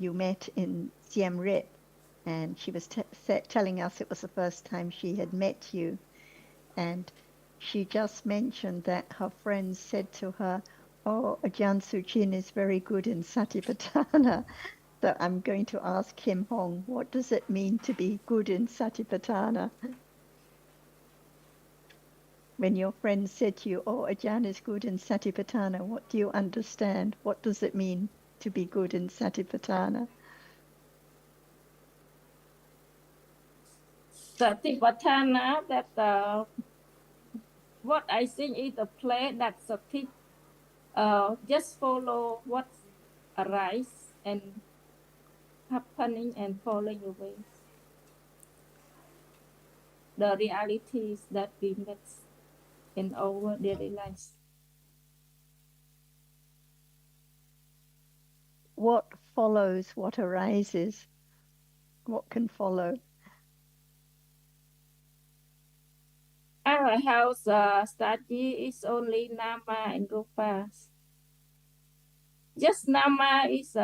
you met in Siem Reap, and she was telling us it was the first time she had met you, and she just mentioned that her friends said to her, "Oh, Ajahn Suchin is very good in Satipatthana." So I'm going to ask Kim Hong, what does it mean to be good in Satipatthana? When your friends said to you, "Oh, Ajahn is good in Satipatthana," what do you understand? What does it mean to be good in Satipatthana? Satipatthana, that what I think is the place that sati just follow what arise and happening and falling away. The realities that we met in our daily lives. What follows what arises? What can follow? Our house study is only Nama and Rupa. Just Nama is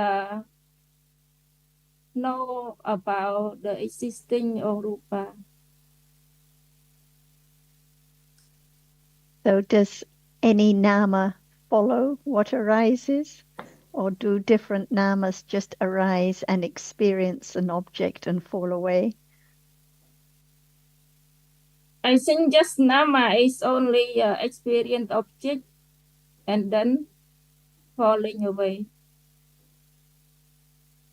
know about the existing of Rupa. So does any nama follow what arises? Or do different namas just arise and experience an object and fall away? I think just Nama is only experience object and then falling away.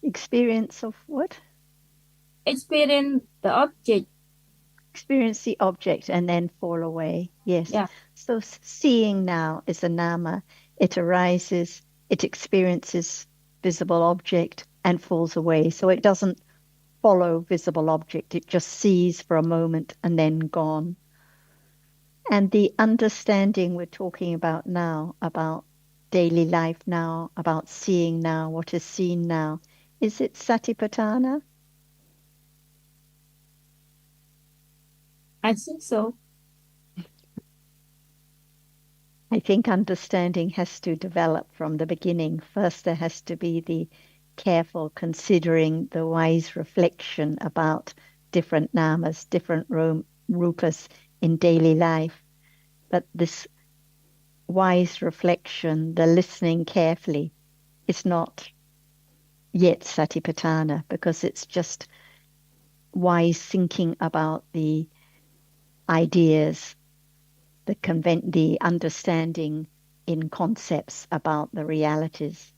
Experience of what? Experience the object. Experience the object and then fall away. Yes. Yeah. So seeing now is a nama. It arises, it experiences visible object and falls away. So it doesn't follow visible object. It just sees for a moment and then gone. And the understanding we're talking about now, about daily life now, about seeing now, what is seen now, is it Satipatthana? I think so. I think understanding has to develop from the beginning. First, there has to be the careful considering, the wise reflection about different namas, different rupas in daily life. But this wise reflection, the listening carefully, is not yet Satipatthana because it's just wise thinking about the ideas, the understanding in concepts about the realities.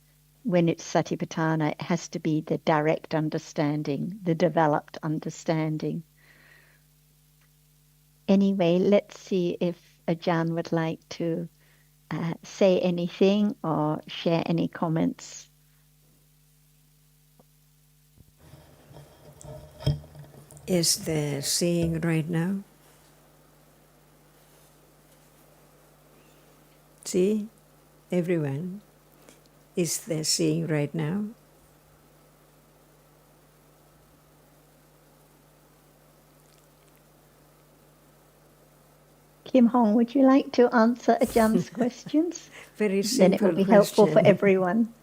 When it's Satipatthana, it has to be the direct understanding, the developed understanding. Anyway, let's see if Ajahn would like to say anything or share any comments. Is there seeing right now? See, everyone, is there seeing right now? Kim Hong, would you like to answer Ajahn's questions? Very Then it will simple be helpful for question. everyone.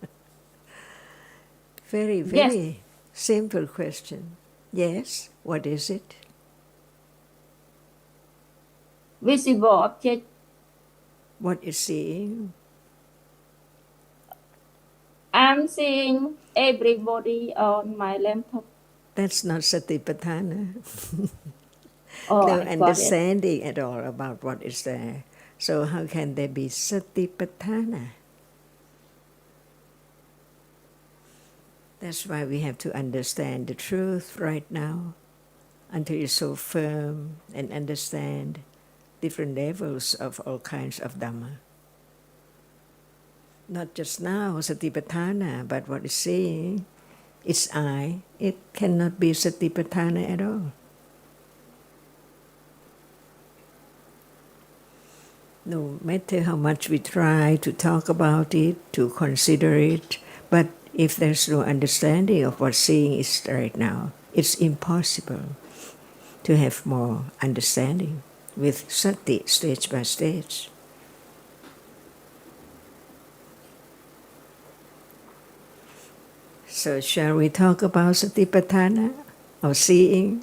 Very, Yes. very simple question. Yes, what is it? Visible object. What is seeing? I'm seeing everybody on my laptop. That's not satipatthana. Oh, No I got it. understanding at all about what is there. So how can there be satipatthana? That's why we have to understand the truth right now until it's so firm and understand different levels of all kinds of Dhamma. Not just now, satipatthana, but what is saying, it's I. It cannot be satipatthana at all. No matter how much we try to talk about it, to consider it, but if there's no understanding of what seeing is right now, it's impossible to have more understanding with sati, stage by stage. So shall we talk about Satipatthana or seeing?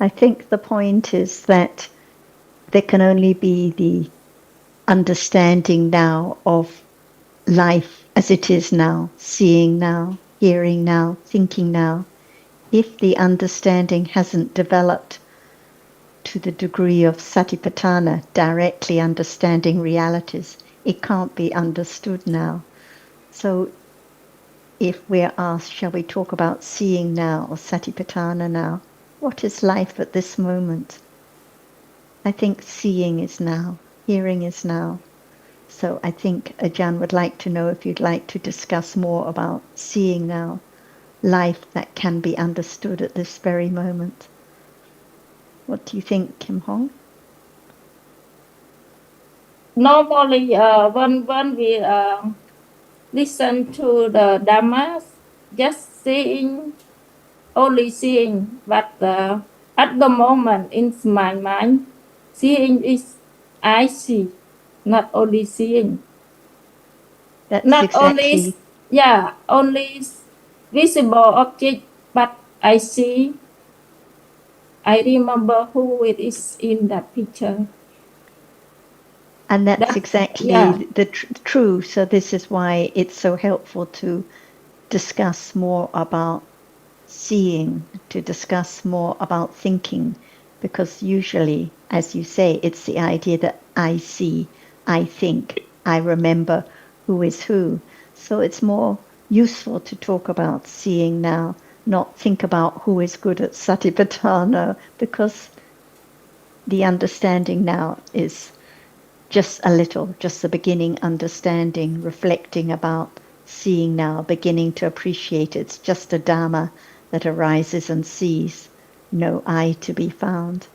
I think the point is that there can only be the understanding now of life as it is now, seeing now, hearing now, thinking now. If the understanding hasn't developed to the degree of satipatthana, directly understanding realities, it can't be understood now. So if we're asked, shall we talk about seeing now or satipatthana now? What is life at this moment? I think seeing is now, hearing is now. So I think Ajahn would like to know if you'd like to discuss more about seeing now, life that can be understood at this very moment. What do you think, Kim Hong? Normally, when we listen to the Dhamma, just seeing, only seeing, but at the moment in my mind, seeing is I see, not only seeing. That's Not only, exactly, only visible object, but I see, I remember who it is in that picture. and that's That, exactly the true. So this is why it's so helpful to discuss more about seeing, to discuss more about thinking, because usually, as you say, it's the idea that I see, I think, I remember who is who. So it's more useful to talk about seeing now, not think about who is good at satipatthana, because the understanding now is just a little, just the beginning understanding, reflecting about seeing now, beginning to appreciate it's just a Dhamma that arises and sees, no I to be found.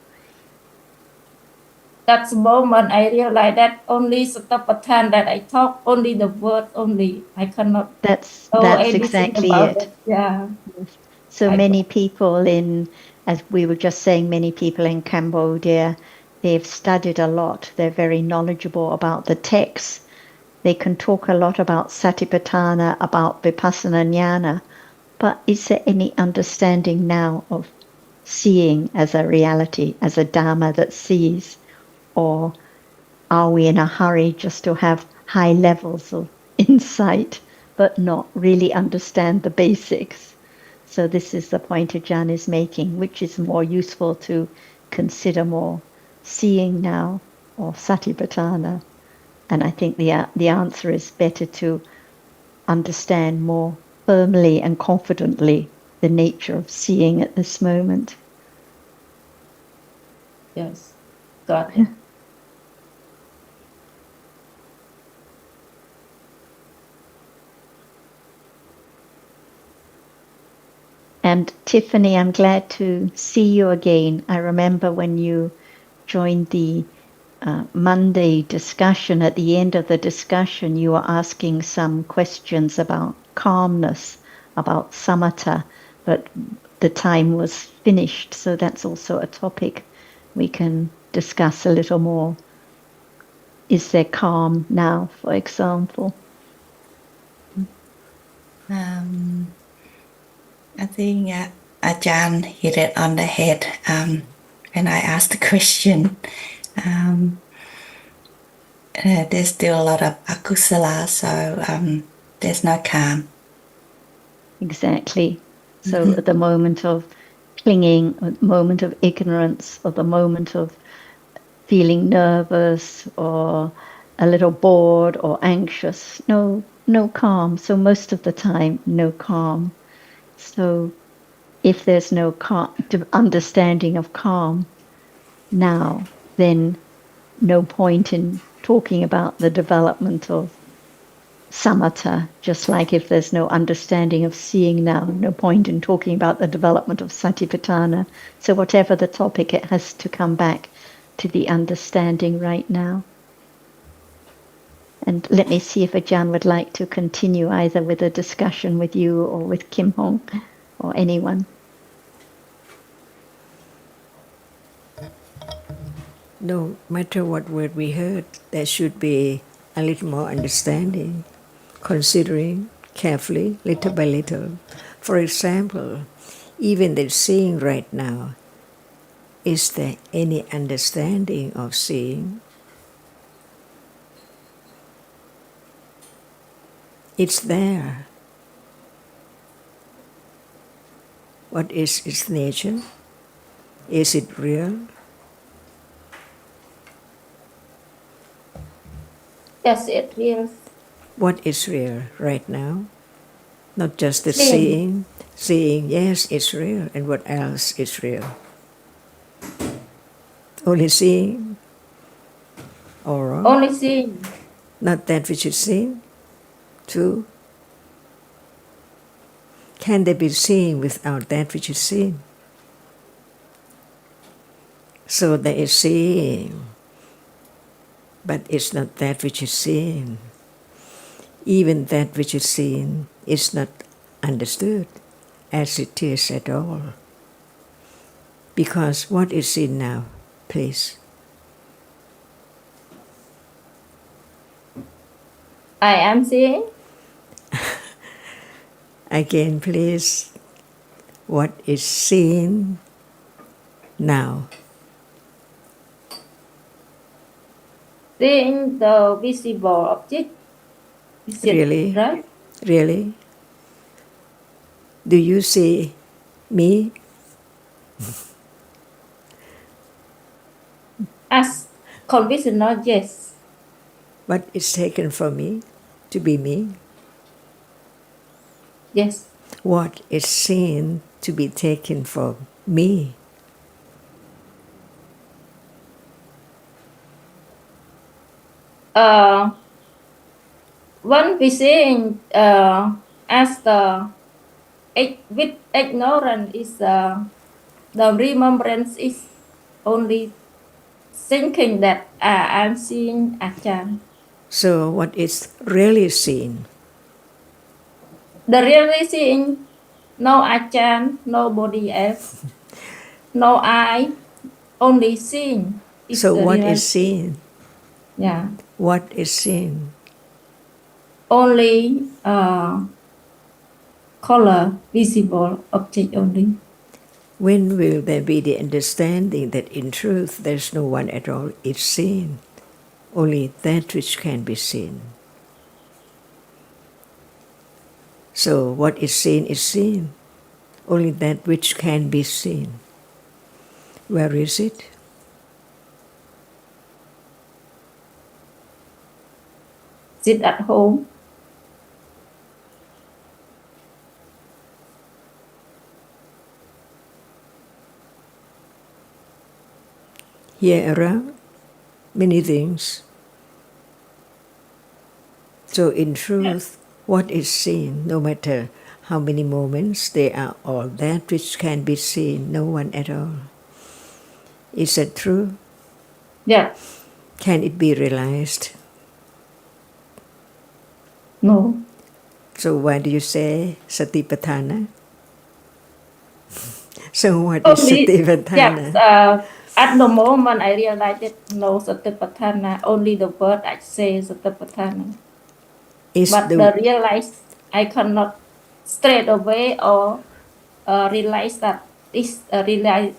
That's the moment I realize that only Satapatthana that I talk, only the word only. I cannot That's anything exactly about it. it. Yeah. Yes. So I many people as we were just saying, many people in Cambodia, they've studied a lot. They're very knowledgeable about the texts. They can talk a lot about Satipatthana, about Vipassana Jnana, but is there any understanding now of seeing as a reality, as a Dharma that sees? Or are we in a hurry just to have high levels of insight, but not really understand the basics? So this is the point Ajahn is making, which is more useful to consider more seeing now or satipatthana. And I think the answer is better to understand more firmly and confidently the nature of seeing at this moment. Yes. Got it. And Tiffany, I'm glad to see you again. I remember when you joined the Monday discussion, at the end of the discussion, you were asking some questions about calmness, about samatha, but the time was finished. So that's also a topic we can discuss a little more. Is there calm now, for example? I think Ajahn hit it on the head when I asked the question. There's still a lot of akusala, so there's no calm. Exactly. So at the moment of clinging, at the moment of ignorance, or the moment of feeling nervous or a little bored or anxious, no calm. So most of the time, no calm. So if there's no understanding of calm now, then no point in talking about the development of samatha, just like if there's no understanding of seeing now, no point in talking about the development of satipatthana. So whatever the topic, it has to come back to the understanding right now. And let me see if Ajahn would like to continue either with a discussion with you or with Kim Hong or anyone. No matter what word we heard, there should be a little more understanding, considering carefully, little by little. For example, even the seeing right now, is there any understanding of seeing? It's there. What is its nature? Is it real? Yes, it will. What is real right now? Not just the Seeing. seeing. Seeing, yes, it's real. And what else is real? Only seeing? Or Only seeing. not that which is seen? Too? Can there be seeing without that which is seen? So there is seeing, but it's not that which is seen. Even that which is seen is not understood as it is at all. Because what is seen now, please? I am seeing. Again, please. What is seen now? Seeing the visible object. Is it Really? right? Really? Do you see me? As conditional, yes. What is taken for me to be me? Yes. What is seen to be taken for me? When we seeing as the with ignorance is the remembrance is only thinking that I'm seeing Ajahn. So what is really seen? The really seeing, no Ajahn, nobody else, no I, only seeing is So the what is reality. seen? Yeah. What is seen? Only color, visible object only. When will there be the understanding that in truth there's no one at all is seen, only that which can be seen? So what is seen, only that which can be seen. Where is it? Sit at home. Here around, many things. So in truth, what is seen, no matter how many moments, they are all that which can be seen, no one at all. Is that true? Yeah. Can it be realized? No. So why do you say satipatthana? So what is Only, satipatthana? yes, at the moment I realized that no satipatthana, only the word I say satipatthana. But the realize I cannot straight away or realize that this realize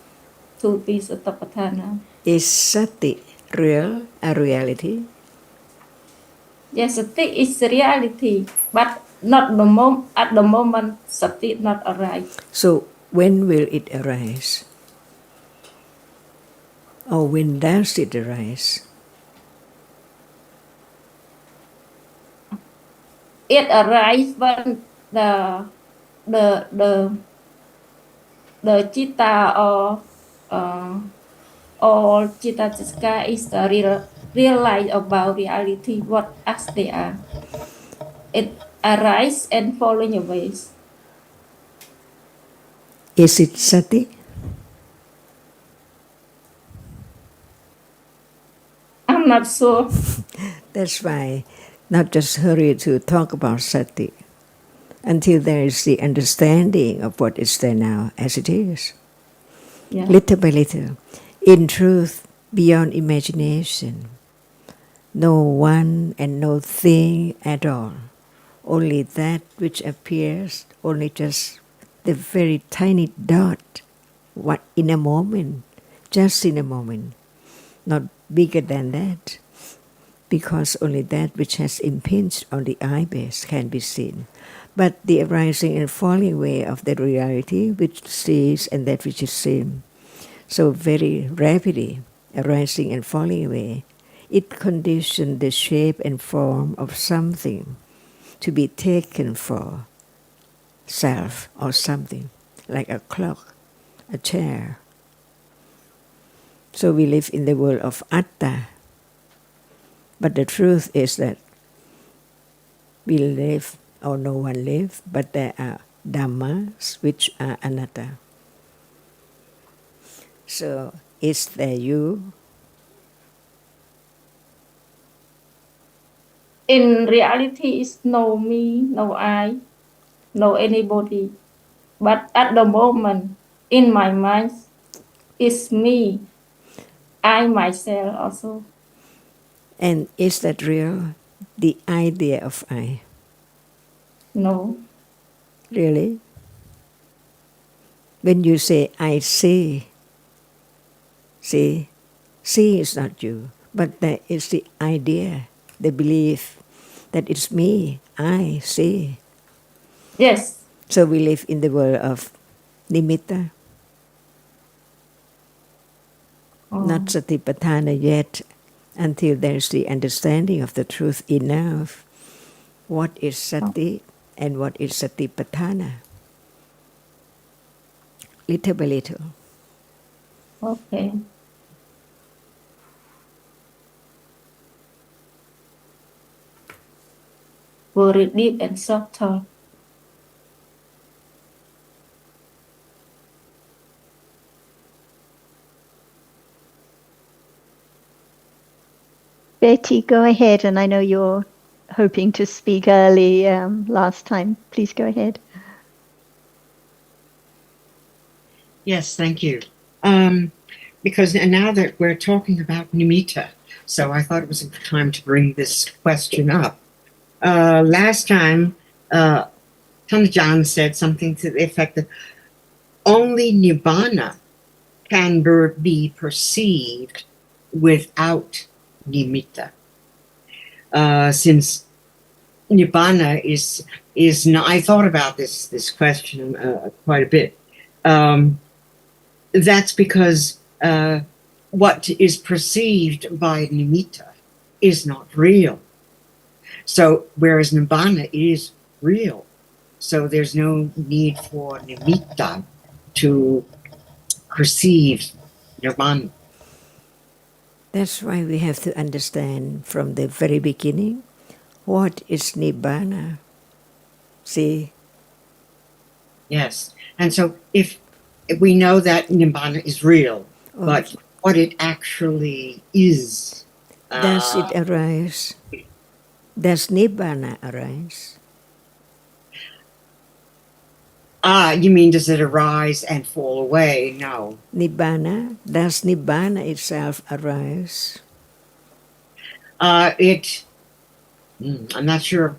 to be satipatthana. Is sati real, a reality? Yes, sati is reality, but not at the moment sati not arise. So when will it arise? Or when does it arise? It arises when the the the chitta or chitta is the realize about reality what as they are. it arise and falling away. Is it sati? I'm not sure. That's why not just hurry to talk about sati until there is the understanding of what is there now as it is. Yeah. Little by little. In truth, beyond imagination. No one and no thing at all. Only that which appears, only just the very tiny dot, what in a moment, just in a moment, not bigger than that, because only that which has impinged on the eye base can be seen. But the arising and falling away of the reality which sees and that which is seen, so very rapidly arising and falling away, it conditioned the shape and form of something to be taken for self or something, like a clock, a chair. So we live in the world of atta, but the truth is that we live, or no one live, but there are dhammas which are anatta. So is there you? In reality, it's no me, no I, no anybody. But at the moment, in my mind, it's me, I myself also. And is that real? The idea of I. No. Really? When you say I see is not you, but there is the idea, the belief that it's me, I see. Yes. So we live in the world of nimitta, not satipatthana yet, until there's the understanding of the truth enough. What is sati and what is satipatthana? Little by little. Okay. Very deep and subtle. Betty, go ahead. And I know you're hoping to speak early last time. Please go ahead. Yes, thank you. Because now that we're talking about nimitta, so I thought it was a good time to bring this question up. Last time, Tanajan said something to the effect that only nibbana can be perceived without nimitta. Since nibbana is not, I thought about this question quite a bit. That's because what is perceived by nimitta is not real. So whereas nibbana is real, so there's no need for nimitta to perceive nibbana. That's why we have to understand from the very beginning what is nibbana. See? Yes. And so if we know that nibbana is real, but what it actually is. Does it arise? Does nibbana arise? You mean does it arise and fall away? No. Nibbana? Does nibbana itself arise? I'm not sure,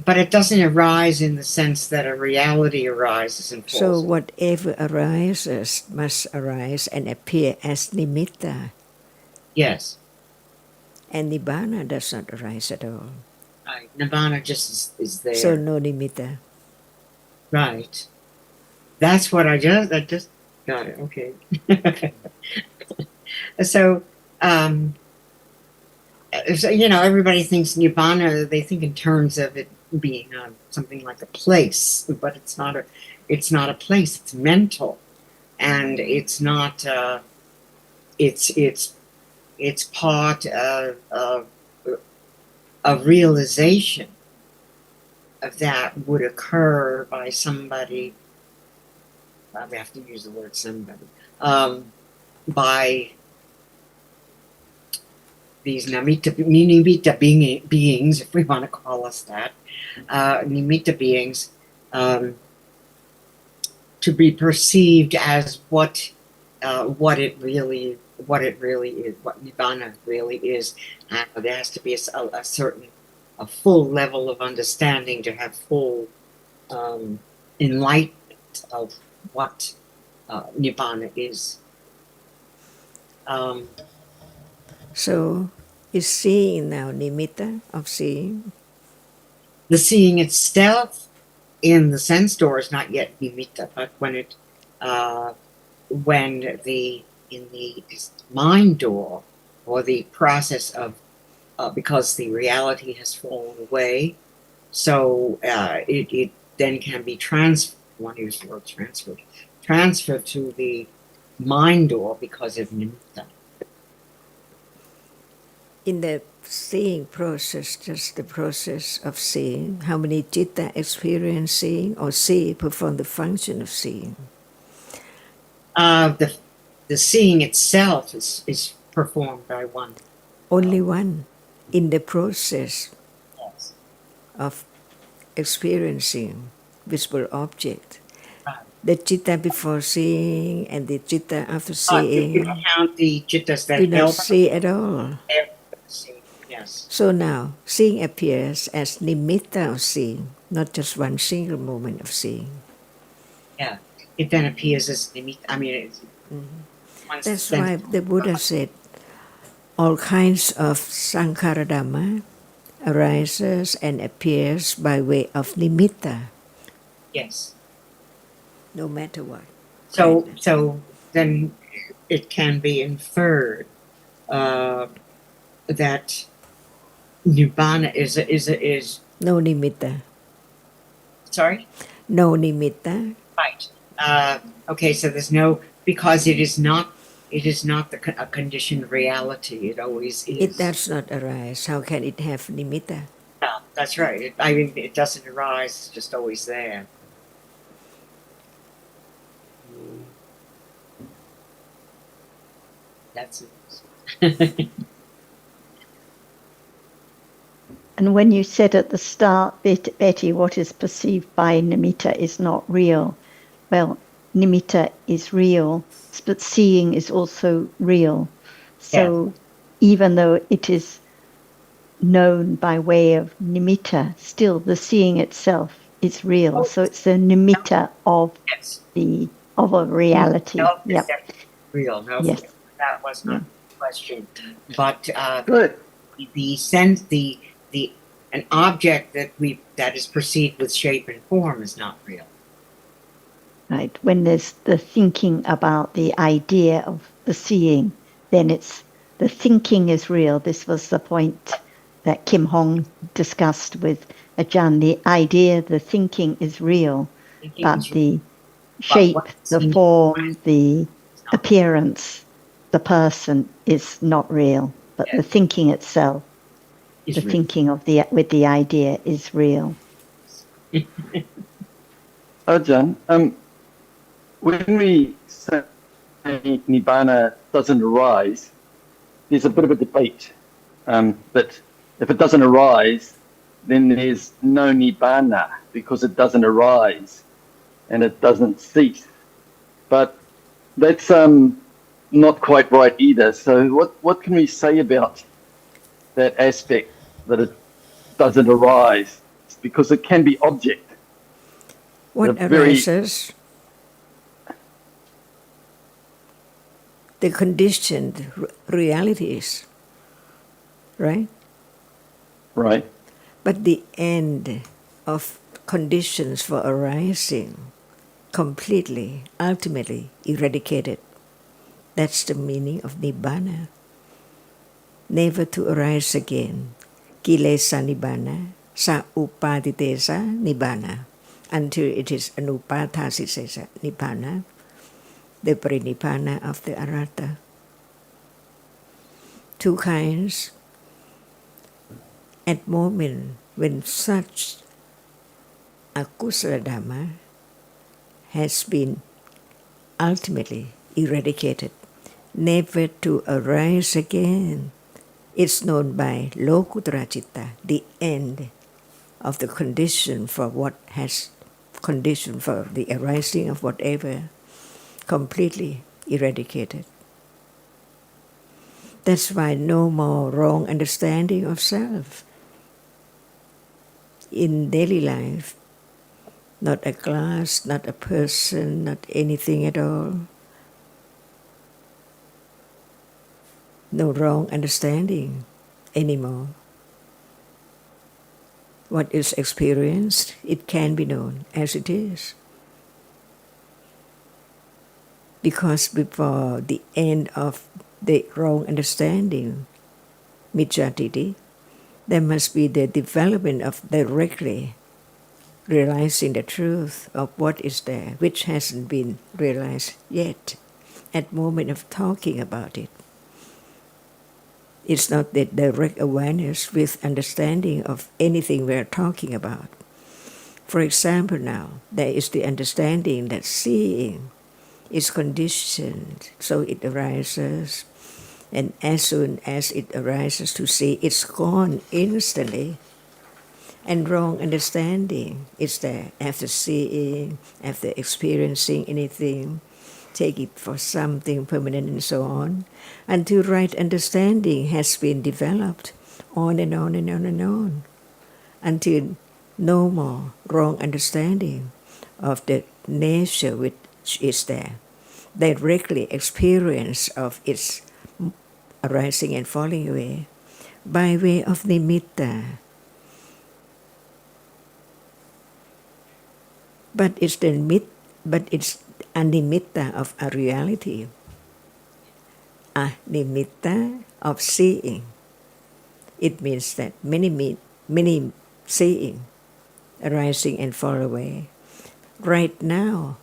but it doesn't arise in the sense that a reality arises and falls. So whatever arises must arise and appear as nimitta. Yes. And nibbana does not arise at all. Right. Nibbana just is there. So no nimitta. Right. That's what I just got it. Okay. So, everybody thinks nibbana, they think in terms of it being something like a place, but it's not a place. It's mental, and it's not. It's part of realization. that would occur by somebody, I have to use the word somebody, by these nimitta beings, if we want to call us that, nimitta beings, to be perceived as what it really is, what nibbana really is. And there has to be a certain, a full level of understanding to have full enlightenment of what nibbana is. So is seeing now nimitta of seeing? The seeing itself in the sense door is not yet nimitta, but when it when the in the mind door, or the process of because the reality has fallen away, so it then can be transferred. I want to use the word transferred to the mind door because of nimitta. In the seeing process, just the process of seeing, how many citta experience seeing or see, perform the function of seeing? The seeing itself is performed by one. Only one in the process Yes. of experiencing visible object. Right. The citta before seeing and the citta after You seeing count the chittas do that not help see at all. see. Yes. So now, seeing appears as nimitta of seeing, not just one single moment of seeing. Yeah. It then appears as nimitta. I mean, it's, That's why the Buddha said all kinds of sankhara dhamma arises and appears by way of nimitta. yes. No matter what. So Right? so then it can be inferred that nibbana is No nimitta. sorry. No nimitta. Right. Okay. So there's no, because it is not a conditioned reality. It always is. It does not arise. How can it have nimitta? Yeah, that's right. I mean, it doesn't arise. It's just always there. That's it. And when you said at the start, Betty, what is perceived by nimitta is not real. Well, nimitta is real, but seeing is also real. So even though it is known by way of nimitta, still the seeing itself is real. So it's the nimitta of Yes. of a reality. No, Yep. Real. No, Yes. that was not the question. But Good. the sense, the an object that is perceived with shape and form is not real. Right. When there's the thinking about the idea of the seeing, then it's the thinking is real. This was the point that Kim Hong discussed with Ajahn. The idea, the thinking is real, but the shape, the form, the appearance, the person is not real. But the thinking itself, the thinking of with the idea is real. Ajahn, when we say Nibbana doesn't arise, there's a bit of a debate that if it doesn't arise, then there's no Nibbana because it doesn't arise and it doesn't cease. But that's not quite right either. So what can we say about that aspect that it doesn't arise? Because it can be object. What arises? The conditioned realities, right? Right. But the end of conditions for arising completely, ultimately eradicated. That's the meaning of Nibbana. Never to arise again. Kilesa Nibbana, sa upaditesa Nibbana. Until it is anupadhasisesa Nibbana, the Parinibbana of the Arhata. Two kinds. At moment when such akusala Dhamma has been ultimately eradicated, never to arise again. It's known by Lokuttara Citta, the end of the condition for what has condition for the arising of whatever, completely eradicated. That's why no more wrong understanding of self in daily life. Not a class, not a person, not anything at all. No wrong understanding anymore. What is experienced, it can be known as it is. Because before the end of the wrong understanding, micchatitti, there must be the development of directly realizing the truth of what is there, which hasn't been realized yet at moment of talking about it. It's not the direct awareness with understanding of anything we're talking about. For example, now, there is the understanding that seeing is conditioned, so it arises, and as soon as it arises to see, it's gone instantly. And wrong understanding is there after seeing, after experiencing anything, take it for something permanent and so on, until right understanding has been developed on and on and on and on, until no more wrong understanding of the nature which is there, directly experience of its arising and falling away by way of nimitta. But it's a nimitta of a reality, a nimitta of seeing. It means that many seeing arising and fall away. Right now,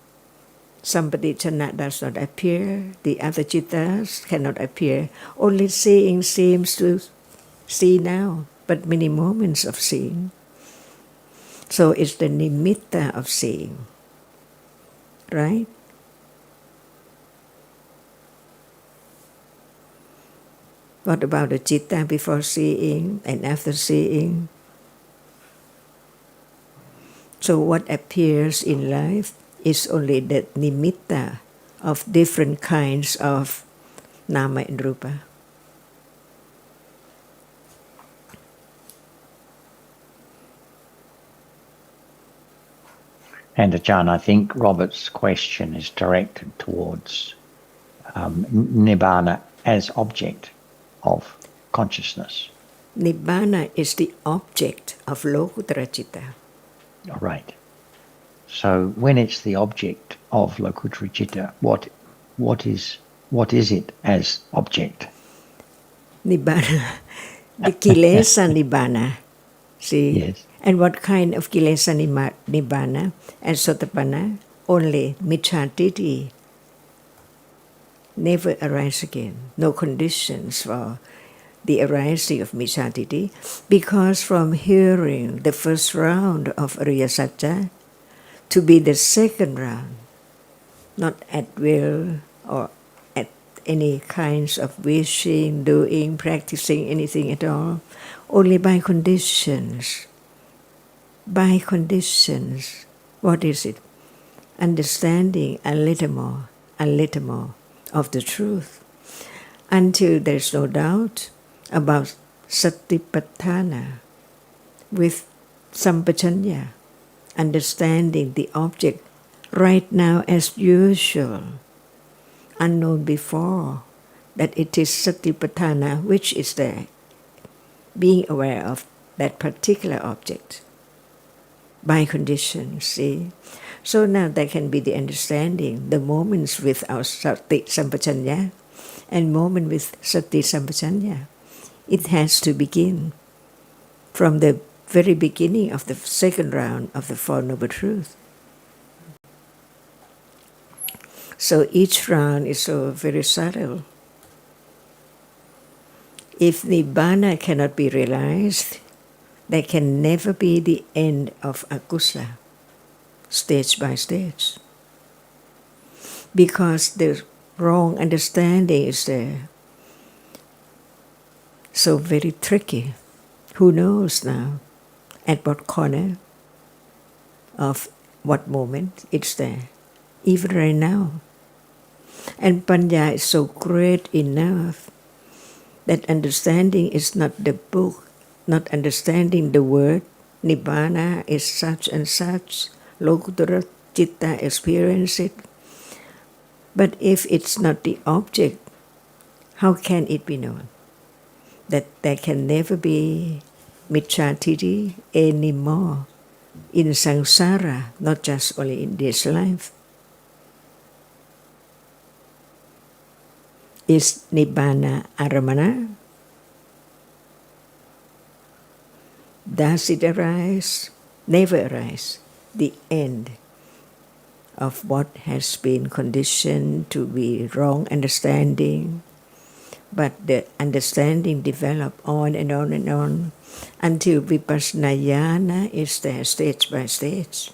sampadichana does not appear, the other cittas cannot appear. Only seeing seems to see now, but many moments of seeing. So it's the nimitta of seeing, right? What about the citta before seeing and after seeing? So what appears in life is only the nimitta of different kinds of nama and rupa. And Ajahn, I think Robert's question is directed towards Nibbana as object of consciousness. Nibbana is the object of Lokuttara Citta. All right. So when it's the object of Lokuttara Citta, what is it as object? Nibbana, the kilesa Nibbana. See? Yes. And what kind of kilesa Nibbana? And Sotapanna, only micchatitti. Never arise again. No conditions for the arising of micchatitti, because from hearing the first round of Ariya Satya to be the second round, not at will or at any kinds of wishing, doing, practicing anything at all, only by conditions. By conditions. What is it? Understanding a little more of the truth, until there's no doubt about satipatthana with sampajanya, understanding the object right now as usual, unknown before, that it is satipatthana which is there, being aware of that particular object by conditions, see? So now there can be the understanding, the moments with our sati sampajanya and moment with sati sampajanya. It has to begin from the very beginning of the second round of the Four Noble Truths. So each round is so very subtle. If Nibbana cannot be realized, there can never be the end of akusala. stage by stage. Because the wrong understanding is there. So very tricky. Who knows now at what corner of what moment it's there, even right now. And Panya is so great enough that understanding is not the book, not understanding the word, Nibbana is such and such, Lokuttara Citta experience it. But if it's not the object, how can it be known? That there can never be Michatiti anymore in samsara, not just only in this life. Is Nibbana Aramana? Does it arise? Never arise. The end of what has been conditioned to be wrong understanding, but the understanding develop on and on and on until vipassana jnana is there stage by stage.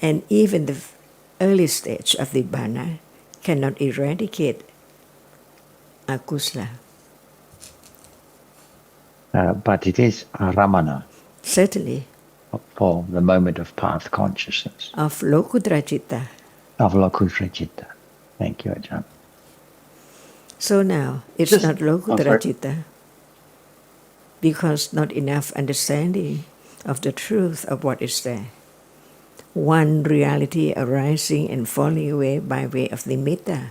And even the early stage of nibbana cannot eradicate akusala. But it is aramana Certainly. for the moment of path consciousness. Of lokuttara citta. Of lokuttara citta. Thank you, Ajahn. So now, it's not lokuttara citta because not enough understanding of the truth of what is there. One reality arising and falling away by way of nimitta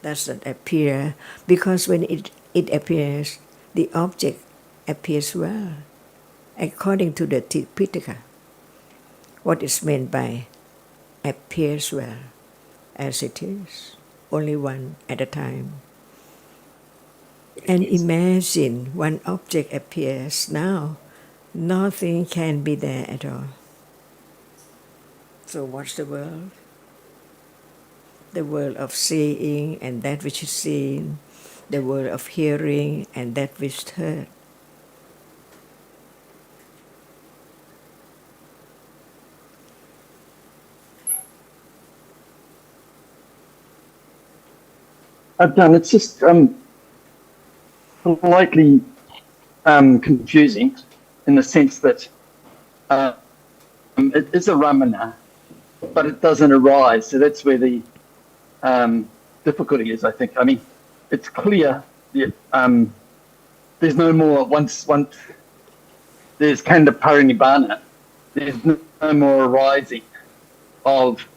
does not appear, because when it appears, the object appears well. According to the Tipitaka, what is meant by appears well, as it is, only one at a time. And imagine one object appears now, nothing can be there at all. So what's the world? The world of seeing and that which is seen, the world of hearing and that which is heard. Ajahn, it's just slightly confusing in the sense that it is a ramana, but it doesn't arise. So that's where the difficulty is, I think. I mean, it's clear that there's no more, once there's kanda parinibbana, there's no more arising of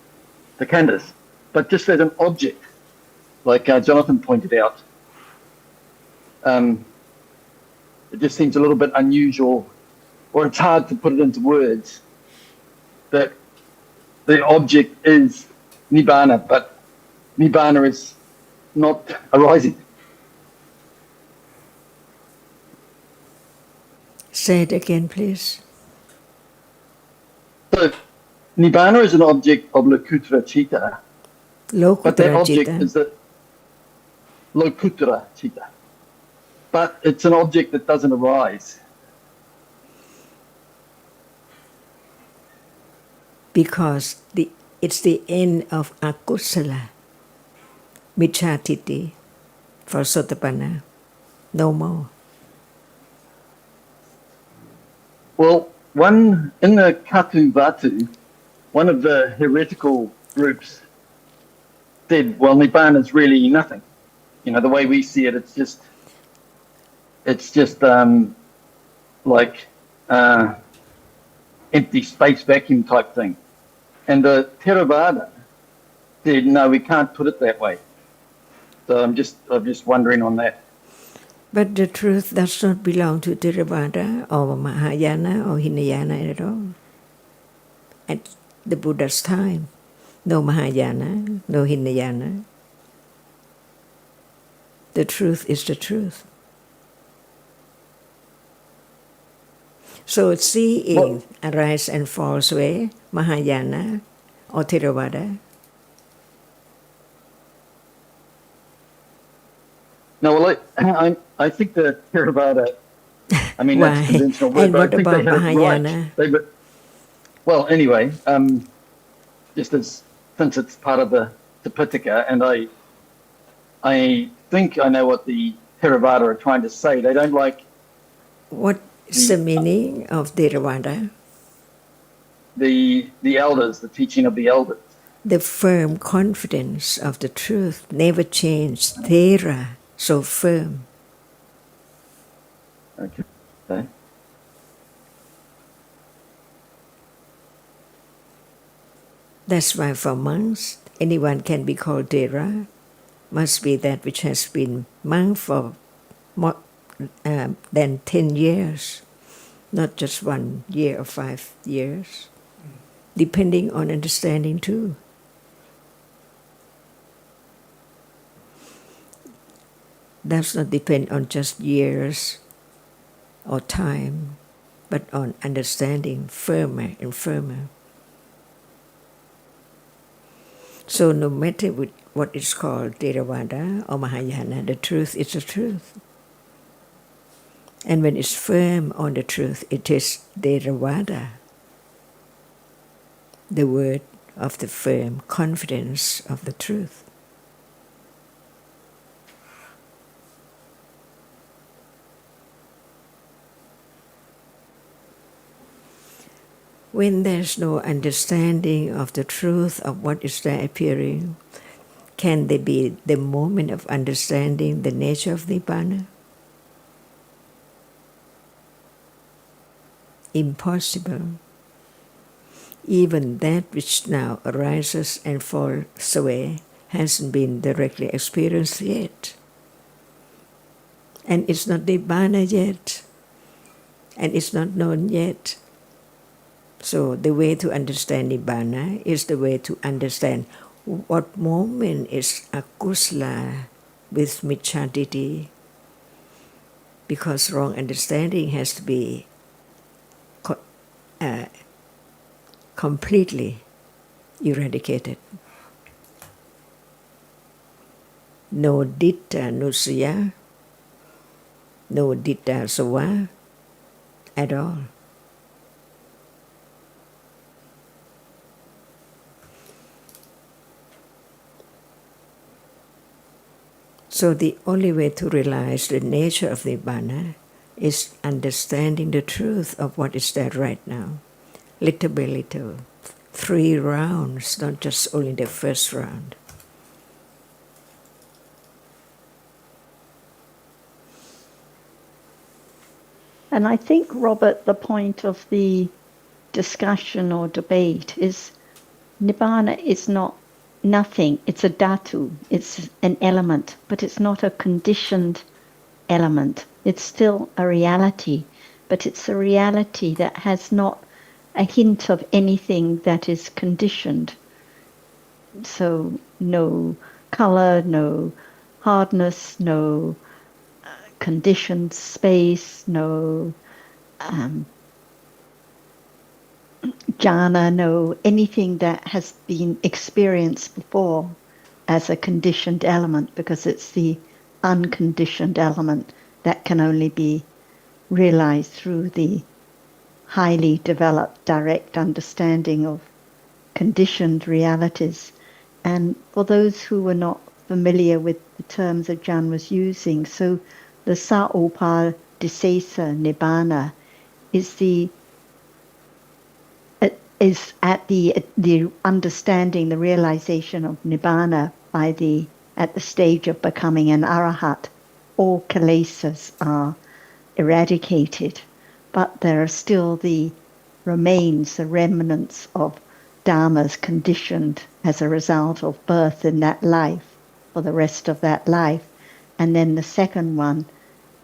the khandhas. But just as an object, like Jonathan pointed out, it just seems a little bit unusual, or it's hard to put it into words, that the object is nibbana, but nibbana is not arising. Say it again, please. So, nibbana is an object of lokuttara citta, but that Lokuttara object citta. is the lokuttara citta. But it's an object that doesn't arise. Because it's the end of akusala, michatiti, for Sotapanna. No more. Well, in the Katu Vatu, one of the heretical groups said, well, Nibbana is really nothing. You know, the way we see it, it's just like empty space vacuum type thing. And the Theravada said, no, we can't put it that way. So I'm just wondering on that. But the truth does not belong to Theravada or Mahayana or Hinayana at all. At the Buddha's time, no Mahayana, no Hinayana. The truth is the truth. So seeing arise and falls away, Mahayana or Theravada. No, well, I think the Theravada, I mean, that's a conventional word, And but what I think about they had Mahayana? it right. well, anyway, just since it's part of the Tipitaka, and I think I know what the Theravada are trying to say. They don't like What's the meaning of Theravada? The elders, the teaching of the elders. The firm confidence of the truth, never changed. Thera, so firm. Okay. That's why for monks, anyone can be called Thera. Must be that which has been monk for more than 10 years, not just 1 year or 5 years, depending on understanding too. Does not depend on just years or time, but on understanding firmer and firmer. So no matter what is called Theravada or Mahayana, the truth is the truth. And when it's firm on the truth, it is Theravada, the word of the firm confidence of the truth. When there's no understanding of the truth of what is there appearing, can there be the moment of understanding the nature of Nibbana? Impossible. Even that which now arises and falls away hasn't been directly experienced yet. And it's not Nibbana yet. And it's not known yet. So the way to understand Nibbana is the way to understand what moment is akusala with micchaditi, because wrong understanding has to be completely eradicated. No ditta nusaya, no ditta sava at all. So the only way to realize the nature of Nibbana is understanding the truth of what is there right now, little by little. 3 rounds, not just only the first round. And I think, Robert, the point of the discussion or debate is Nibbana is not nothing. It's a dhatu. It's an element, but it's not a conditioned element. It's still a reality, but it's a reality that has not a hint of anything that is conditioned. So no color, no hardness, no conditioned space, no jhana, no anything that has been experienced before as a conditioned element, because it's the unconditioned element that can only be realized through the highly developed direct understanding of conditioned realities. And for those who were not familiar with the terms that Jan was using, so the sa-opa disesa nibbana is at the understanding, the realization of nibbana at the stage of becoming an arahat. All kilesas are eradicated, but there are still the remains, the remnants of dharmas conditioned as a result of birth in that life for the rest of that life. And then the second one,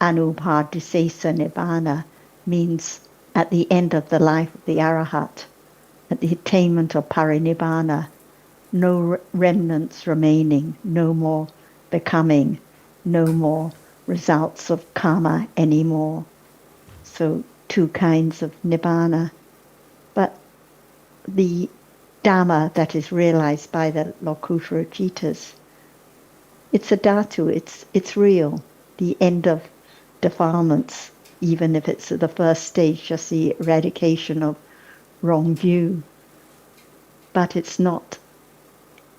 anupadisesa nibbana, means at the end of the life of the arahat, at the attainment of parinibbana, no remnants remaining, no more becoming, no more results of karma anymore. So 2 kinds of nibbana. But the Dhamma that is realized by the Lokuttara Citas, it's a dhatu, it's real. The end of defilements, even if it's at the first stage, just the eradication of wrong view, but it's not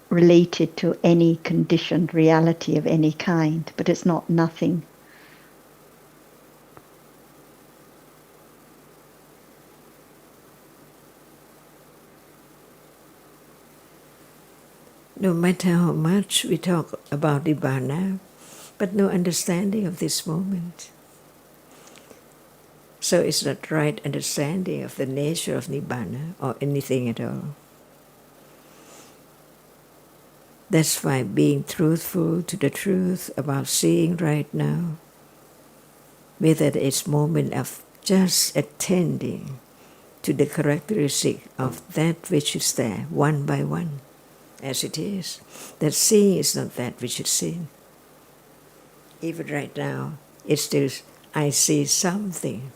related to any conditioned reality of any kind, but it's not nothing. No matter how much we talk about Nibbana, but no understanding of this moment. So it's not right understanding of the nature of Nibbana or anything at all. That's why being truthful to the truth about seeing right now, whether it's moment of just attending to the characteristic of that which is there, one by one, as it is. That seeing is not that which is seen. Even right now, it's still, I see something.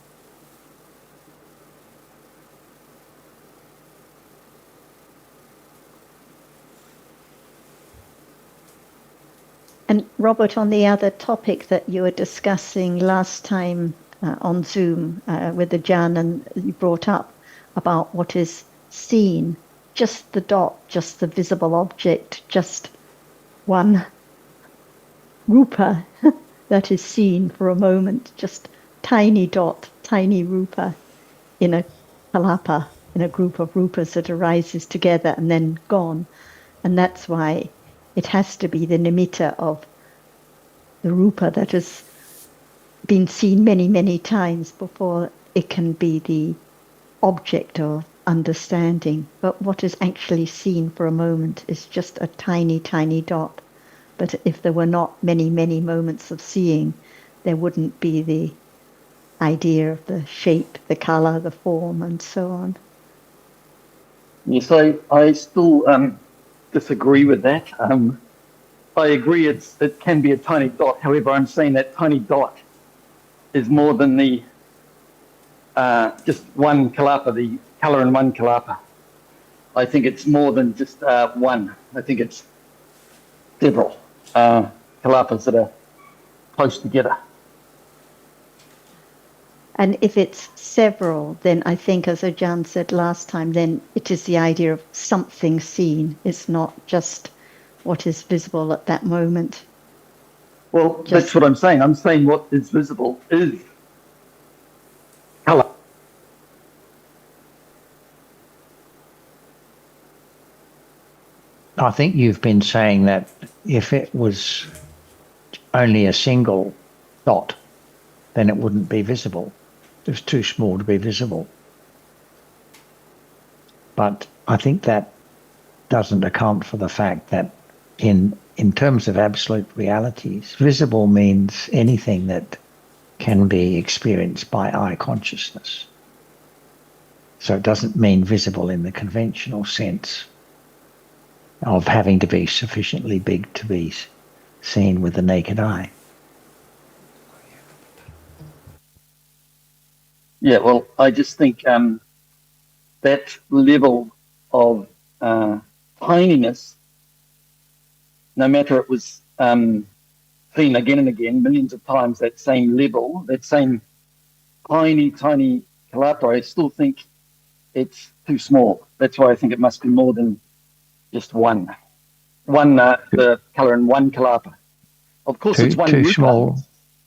And Robert, on the other topic that you were discussing last time on Zoom with Ajahn, and you brought up about what is seen, just the dot, just the visible object, just one rupa that is seen for a moment, just tiny dot, tiny rupa in a kalapa, in a group of rupas that arises together and then gone. And that's why it has to be the nimitta of the rupa that has been seen many, many times before it can be the object of understanding. But what is actually seen for a moment is just a tiny, tiny dot. But if there were not many, many moments of seeing, there wouldn't be the idea of the shape, the color, the form, and so on. Yes, I still disagree with that. I agree it can be a tiny dot. However, I'm saying that tiny dot is more than the just one kalapa, the color in one kalapa. I think it's more than just one. I think it's several kalapas that are close together. And if it's several, then I think, as Ajahn said last time, then it is the idea of something seen. It's not just what is visible at that moment. Well, that's what I'm saying. I'm saying what is visible is color. I think you've been saying that if it was only a single dot, then it wouldn't be visible. It's too small to be visible. But I think that doesn't account for the fact that in terms of absolute realities, visible means anything that can be experienced by eye consciousness. So it doesn't mean visible in the conventional sense of having to be sufficiently big to be seen with the naked eye. Yeah, well, I just think that level of tininess, no matter it was seen again and again, millions of times, that same level, that same tiny, tiny kalapa, I still think it's too small. That's why I think it must be more than just one. The color in one kalapa. Of course, it's one too rupa. Small.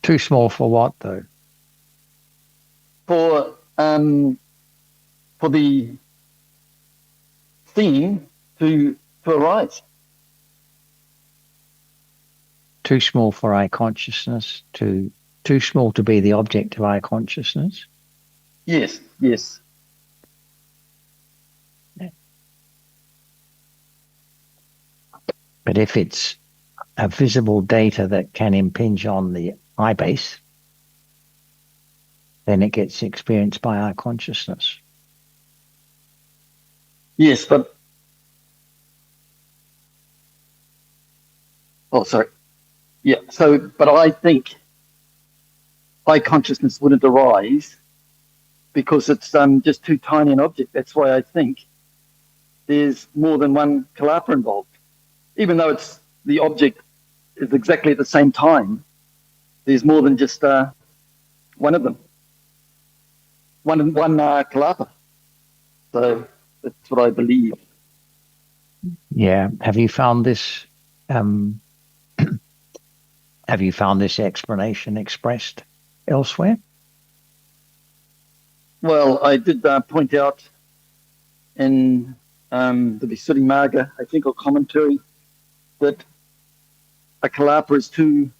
Too small for what, though? For the theme to arise. Too small for eye consciousness, too small to be the object of eye consciousness? Yes, yes. But if it's a visible data that can impinge on the eye base, then it gets experienced by eye consciousness. Yes, but... Oh, sorry. Yeah, so, but I think eye consciousness wouldn't arise because it's just too tiny an object. That's why I think there's more than one kalapa involved. Even though it's the object is exactly at the same time, there's more than just one of them. One kalapa. So that's what I believe. Yeah. Have you found this explanation expressed elsewhere? Well, I did point out in the Visuddhimagga, I think, or commentary, that a kalapa is too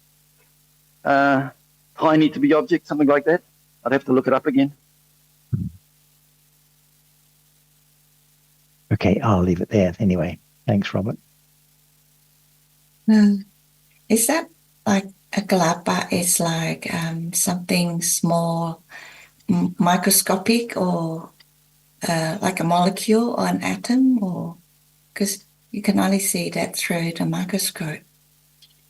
tiny to be object, something like that. I'd have to look it up again. Okay, I'll leave it there anyway. Thanks, Robert. Is that like a kalapa is like something small, microscopic, or like a molecule or an atom, or because you can only see that through the microscope.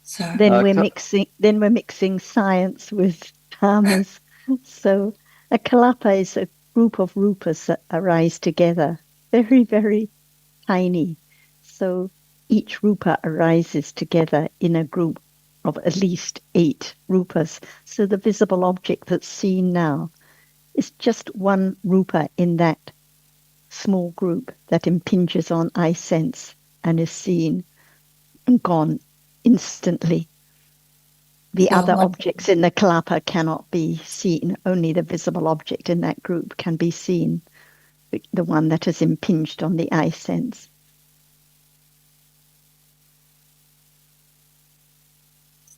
So Then we're mixing science with dharmas. So a kalapa is a group of rupas that arise together, very, very tiny. So each rupa arises together in a group of at least 8 rupas. So the visible object that's seen now is just one rupa in that small group that impinges on eye sense and is seen and gone instantly. The other objects in the kalapa cannot be seen. Only the visible object in that group can be seen, the one that has impinged on the eye sense.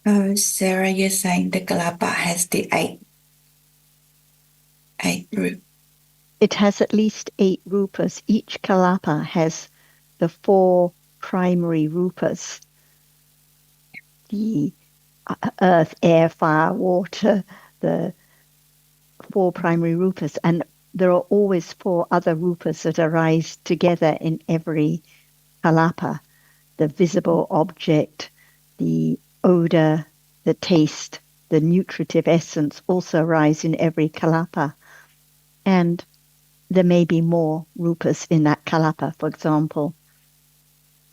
So, Sarah, you're saying the kalapa has the eight rupas? It has at least 8 rupas. Each kalapa has the 4 primary rupas. The earth, air, fire, water, the 4 primary rupas. And there are always 4 other rupas that arise together in every kalapa. The visible object, the odor, the taste, the nutritive essence also arise in every kalapa. And there may be more rupas in that kalapa. For example,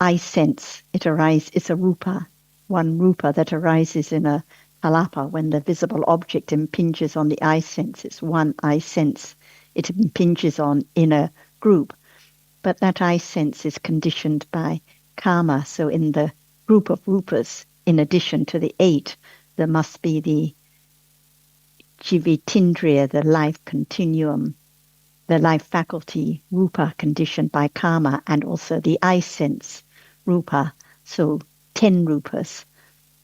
eye sense, it's a rupa, one rupa that arises in a kalapa when the visible object impinges on the eye sense. It's one eye sense it impinges on in a group. But that eye sense is conditioned by karma. So in the group of rupas, in addition to the 8, there must be the jivitindriya, the life continuum, the life faculty rupa conditioned by karma, and also the eye sense rupa. So 10 rupas.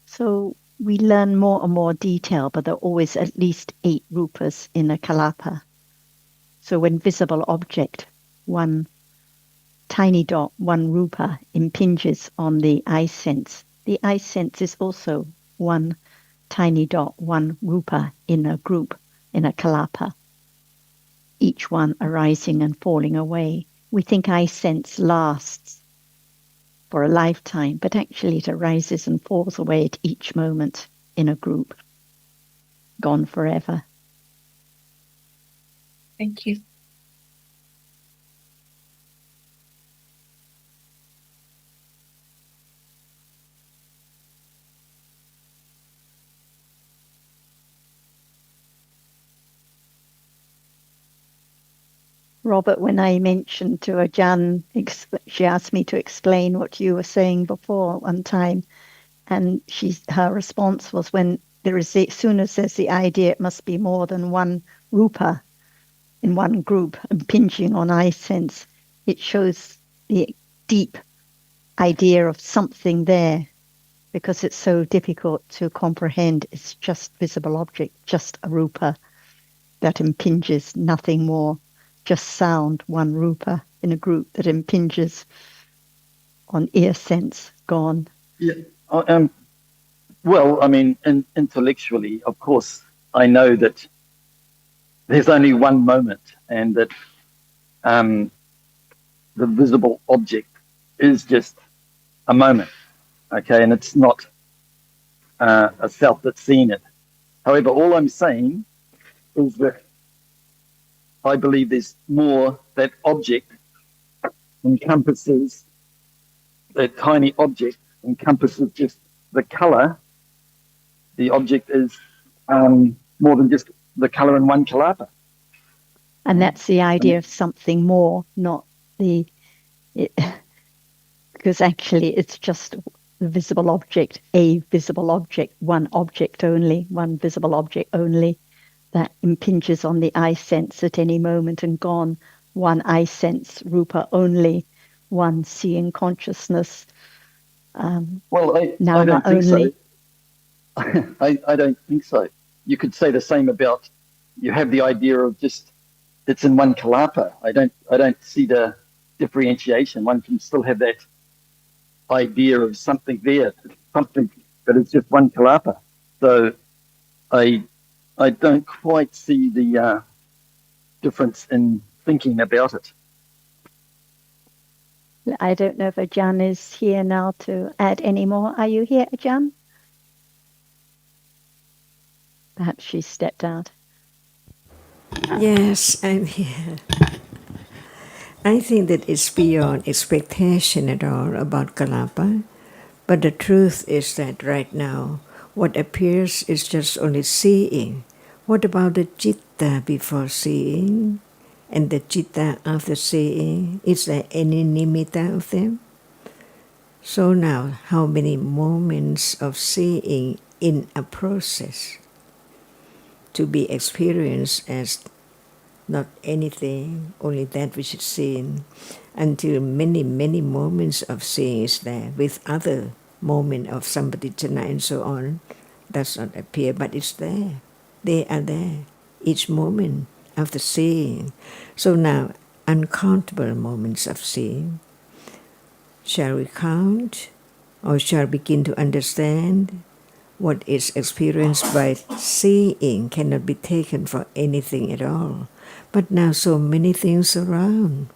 So we learn more and more detail, but there are always at least 8 rupas in a kalapa. So when visible object, one tiny dot, one rupa, impinges on the eye sense is also one tiny dot, one rupa in a group, in a kalapa, each one arising and falling away. We think eye sense lasts for a lifetime, but actually it arises and falls away at each moment in a group, gone forever. Thank you. Robert, when I mentioned to Ajahn, she asked me to explain what you were saying before one time, and her response was, when as soon as there's the idea, it must be more than one rupa in one group impinging on eye sense, it shows the deep idea of something there, because it's so difficult to comprehend. It's just visible object, just a rupa that impinges, nothing more. Just sound, one rupa in a group that impinges on ear sense, gone. Yeah. Well, I mean, intellectually, of course, I know that there's only one moment, and that the visible object is just a moment, okay, and it's not a self that's seen it. However, all I'm saying is that I believe there's more. That object encompasses, that tiny object encompasses just the color. The object is more than just the color in one kalapa. And that's the idea of something more, not because actually it's just the visible object, a visible object, one object only, one visible object only that impinges on the eye sense at any moment and gone. One eye sense, rupa only, one seeing consciousness, Well, I nama don't think so. only. I don't think so. You could say the same about, you have the idea of just it's in one kalapa. I don't see the differentiation. One can still have that idea of something there, something, but it's just one kalapa. So I don't quite see the difference in thinking about it. I don't know if Ajahn is here now to add any more. Are you here, Ajahn? Perhaps she stepped out. Yes, I'm here. I think that it's beyond expectation at all about Kalapa, but the truth is that right now, what appears is just only seeing. What about the citta before seeing and the citta after seeing? Is there any nimitta of them? So now, how many moments of seeing in a process to be experienced as not anything, only that which is seen, until many, many moments of seeing is there, with other moment of sampaditana and so on, does not appear, but it's there. They are there, each moment of the seeing. So now, uncountable moments of seeing. Shall we count, or shall begin to understand what is experienced by seeing cannot be taken for anything at all? But now so many things around.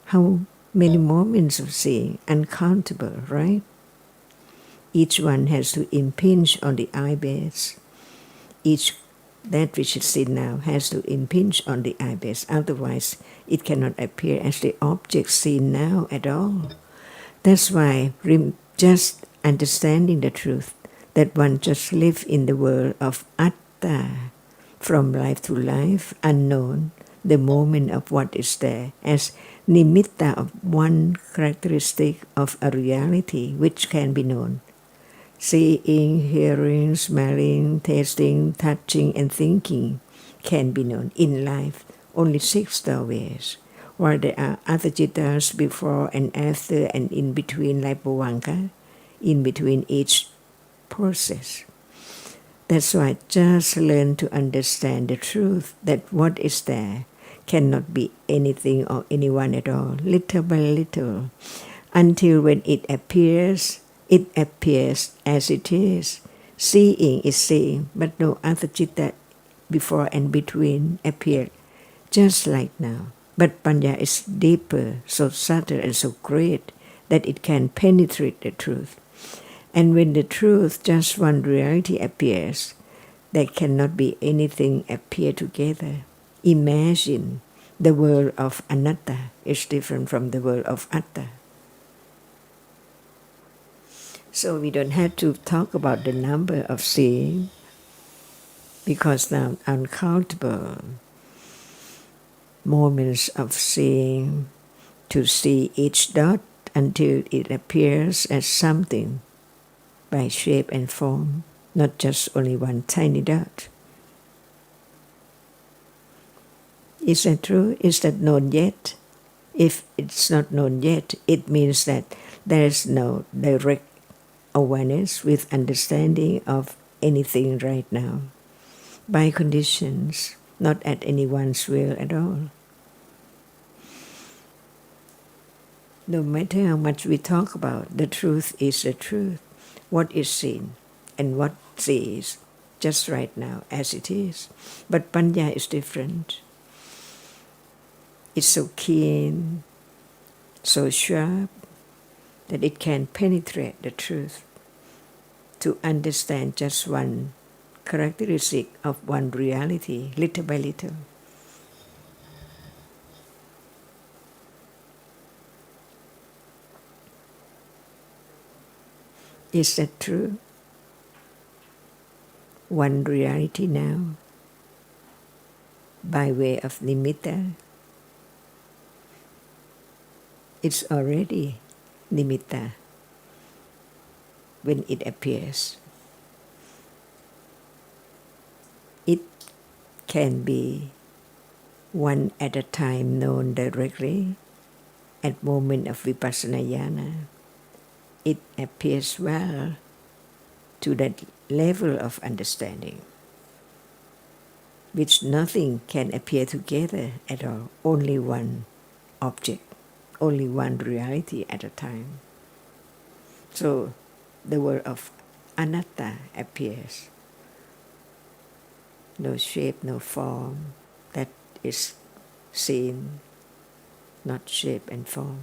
How many moments of seeing? Uncountable, right? Each one has to impinge on the eyebase. Each that which is seen now has to impinge on the eyebase. Otherwise, it cannot appear as the object seen now at all. That's why just understanding the truth that one just live in the world of atta, from life to life, unknown, the moment of what is there, as nimitta of one characteristic of a reality which can be known. Seeing, hearing, smelling, tasting, touching, and thinking can be known in life, only 6 doorways, while there are other jittas before and after and in between, like bhavanka, in between each process. That's why just learn to understand the truth that what is there cannot be anything or anyone at all, little by little, until when it appears as it is. Seeing is seeing, but no other citta before and between appear, just like now. But Panya is deeper, so subtle and so great that it can penetrate the truth. And when the truth, just one reality appears, there cannot be anything appear together. Imagine the world of anatta is different from the world of atta. So we don't have to talk about the number of seeing, because now uncountable moments of seeing, to see each dot until it appears as something by shape and form, not just only one tiny dot. Is that true? Is that known yet? If it's not known yet, it means that there is no direct awareness with understanding of anything right now, by conditions, not at anyone's will at all. No matter how much we talk about, the truth is the truth. What is seen and what sees, just right now as it is. But Panya is different. It's so keen, so sharp, that it can penetrate the truth to understand just one characteristic of one reality, little by little. Is that true? One reality now. by way of nimitta, it's already nimitta when it appears. It can be one at a time known directly at moment of vipassana jhana. It appears well to that level of understanding, which nothing can appear together at all, only one object, only one reality at a time. So the word of anatta appears. No shape, no form, that is seen, not shape and form.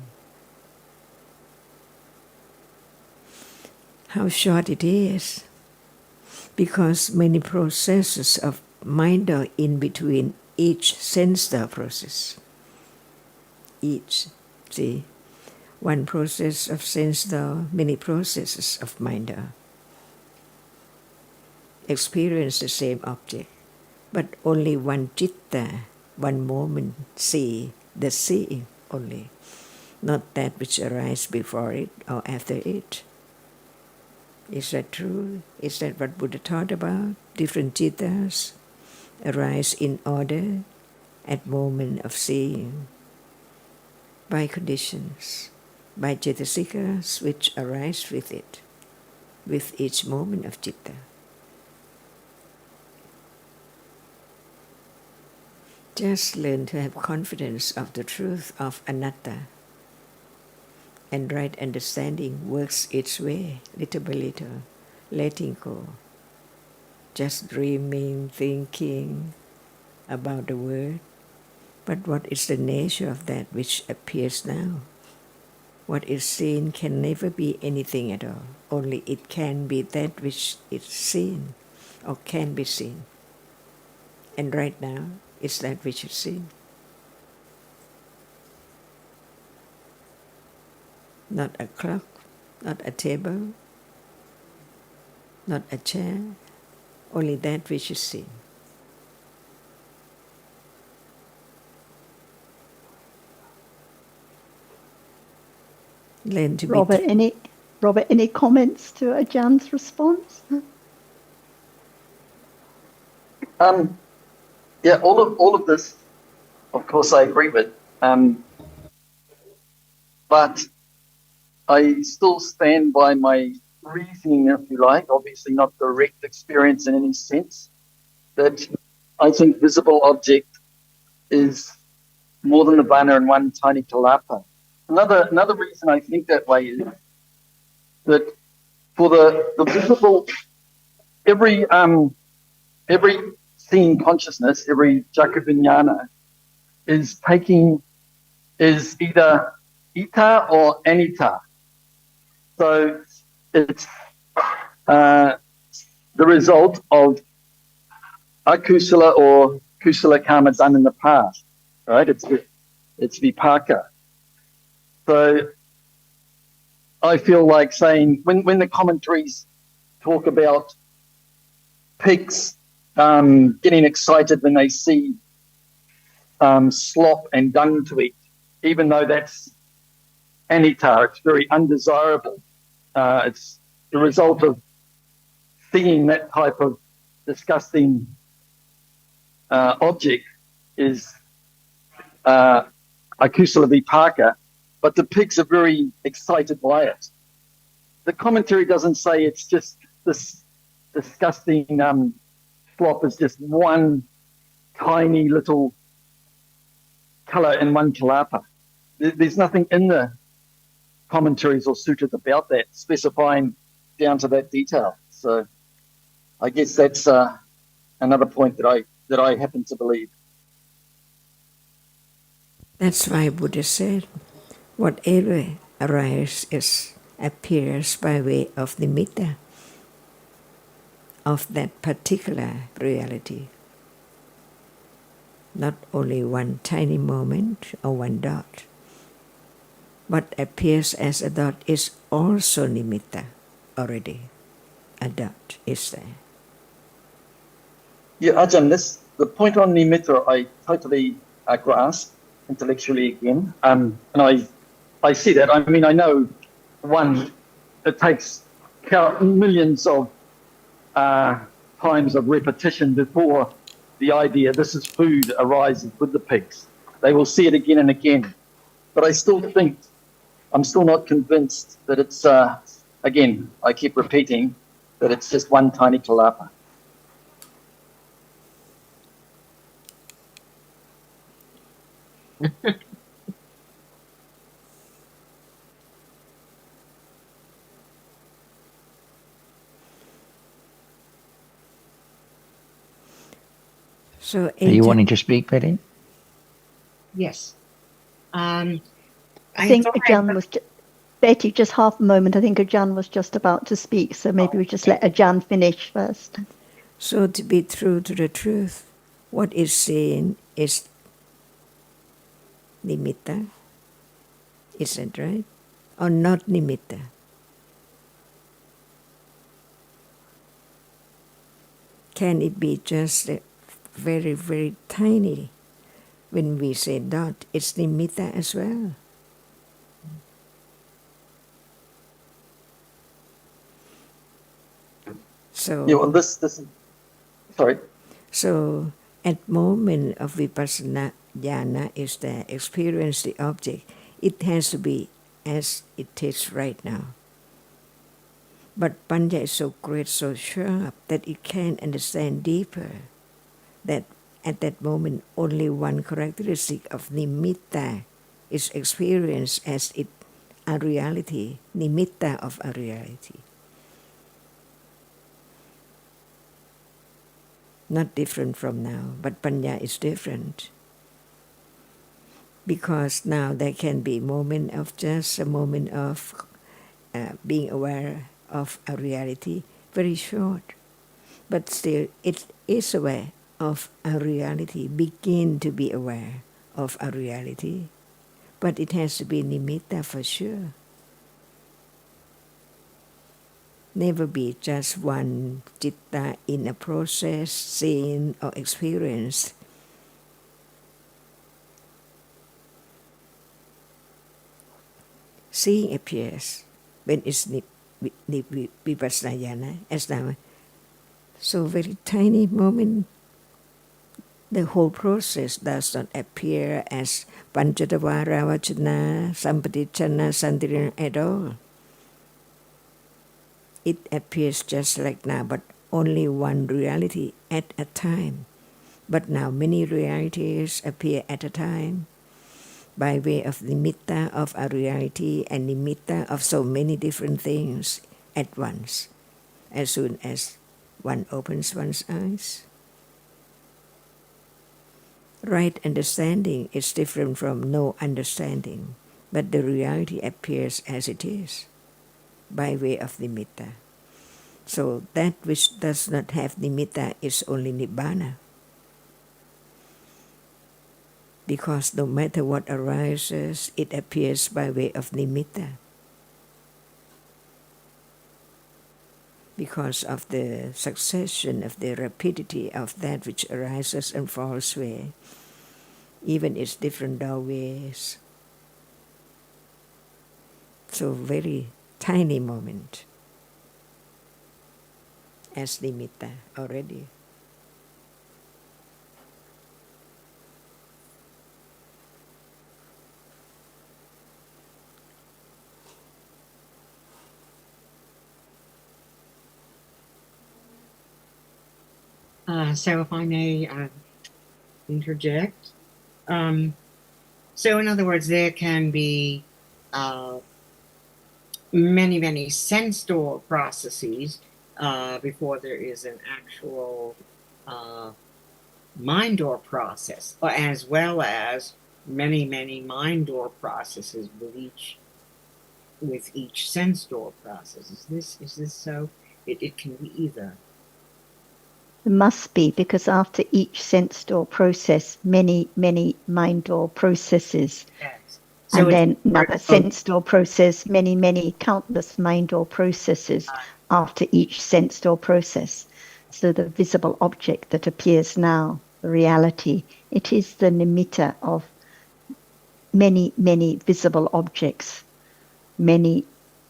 How short it is, because many processes of mind are in between each sense thought process. Each, see, one process of sense thought, many processes of mind are. Experience the same object, but only one citta, one moment see, the seeing only, not that which arises before it or after it. Is that true? Is that what Buddha taught about? Different cittas arise in order at moment of seeing by conditions, by cetasikas which arise with it, with each moment of citta. Just learn to have confidence of the truth of anatta, and right understanding works its way, little by little, letting go, just dreaming, thinking about the word. But what is the nature of that which appears now? What is seen can never be anything at all. Only it can be that which is seen or can be seen. And right now, it's that which is seen. Not a clock, not a table, not a chair, only that which is seen. Learn to Robert, any comments to Ajahn's response? Yeah, all of this, of course, I agree with. But I still stand by my reasoning, if you like, obviously not direct experience in any sense, that I think visible object is more than Nibbana in one tiny kalapa. Another reason I think that way is that for the visible, every seeing consciousness, every Jakavinyana is either ita or anita. So it's the result of akusala or kusala karma done in the past, right? It's vipaka. So I feel like saying when the commentaries talk about pigs getting excited when they see slop and dung to eat, even though that's anita, it's very undesirable. It's the result of seeing that type of disgusting object is akusala vipaka, but the pigs are very excited by it. The commentary doesn't say it's just this disgusting slop is just one tiny little color in one kalapa. There's nothing in the commentaries or sutras about that, specifying down to that detail. So I guess that's another point that I happen to believe. That's why Buddha said, whatever arises appears by way of nimitta, of that particular reality. Not only one tiny moment or one dot. What appears as a dot is also nimitta already. A dot is there. Yeah, Ajahn, the point on nimitta, I totally grasp intellectually again. And I see that. I mean, I know it takes millions of times of repetition before the idea, this is food, arises with the pigs. They will see it again and again. But I still think, I'm still not convinced that it's, again, I keep repeating that it's just one tiny kalapa. So, Are you wanting to speak, Betty? Yes. I think Ajahn was Betty, just half a moment. I think Ajahn was just about to speak, so maybe we just let Ajahn finish first. So to be true to the truth, what is seen is nimitta, is that right? Or not nimitta? Can it be just very, very tiny? When we say dot, it's nimitta as well. So, Yeah, well, sorry. So at moment of vipassana jhana is the experience the object. It has to be as it is right now. But Panya is so great, so sharp, that it can understand deeper that at that moment only one characteristic of nimitta is experienced as it a reality, nimitta of a reality. Not different from now, but Panya is different. Because now there can be moment of just a moment of being aware of a reality, very short, but still it is aware of a reality, begin to be aware of a reality, but it has to be nimitta for sure. Never be just one citta in a process, seen or experienced. Seeing appears when it's vipassana jhana as Dhamma. So very tiny moment. The whole process does not appear as Panchadavara Vachana, Sampadichana, Santirana at all. It appears just like now, but only one reality at a time. But now many realities appear at a time by way of nimitta of a reality and nimitta of so many different things at once, as soon as one opens one's eyes. Right understanding is different from no understanding, but the reality appears as it is, by way of nimitta. So that which does not have nimitta is only nibbana. Because no matter what arises, it appears by way of nimitta. Because of the succession of the rapidity of that which arises and falls away, even its different doorways. So very tiny moment as nimitta already. So if I may interject. So in other words, there can be many, many sense door processes before there is an actual mind door process, as well as many, many mind door processes with each sense door process. Is this so? It can be either. It must be, because after each sense door process, many, many mind door processes. Yes. So and then another sense door process, many, many countless mind door processes after each sense door process. So the visible object that appears now the reality. It is the nimitta of many, many visible objects, many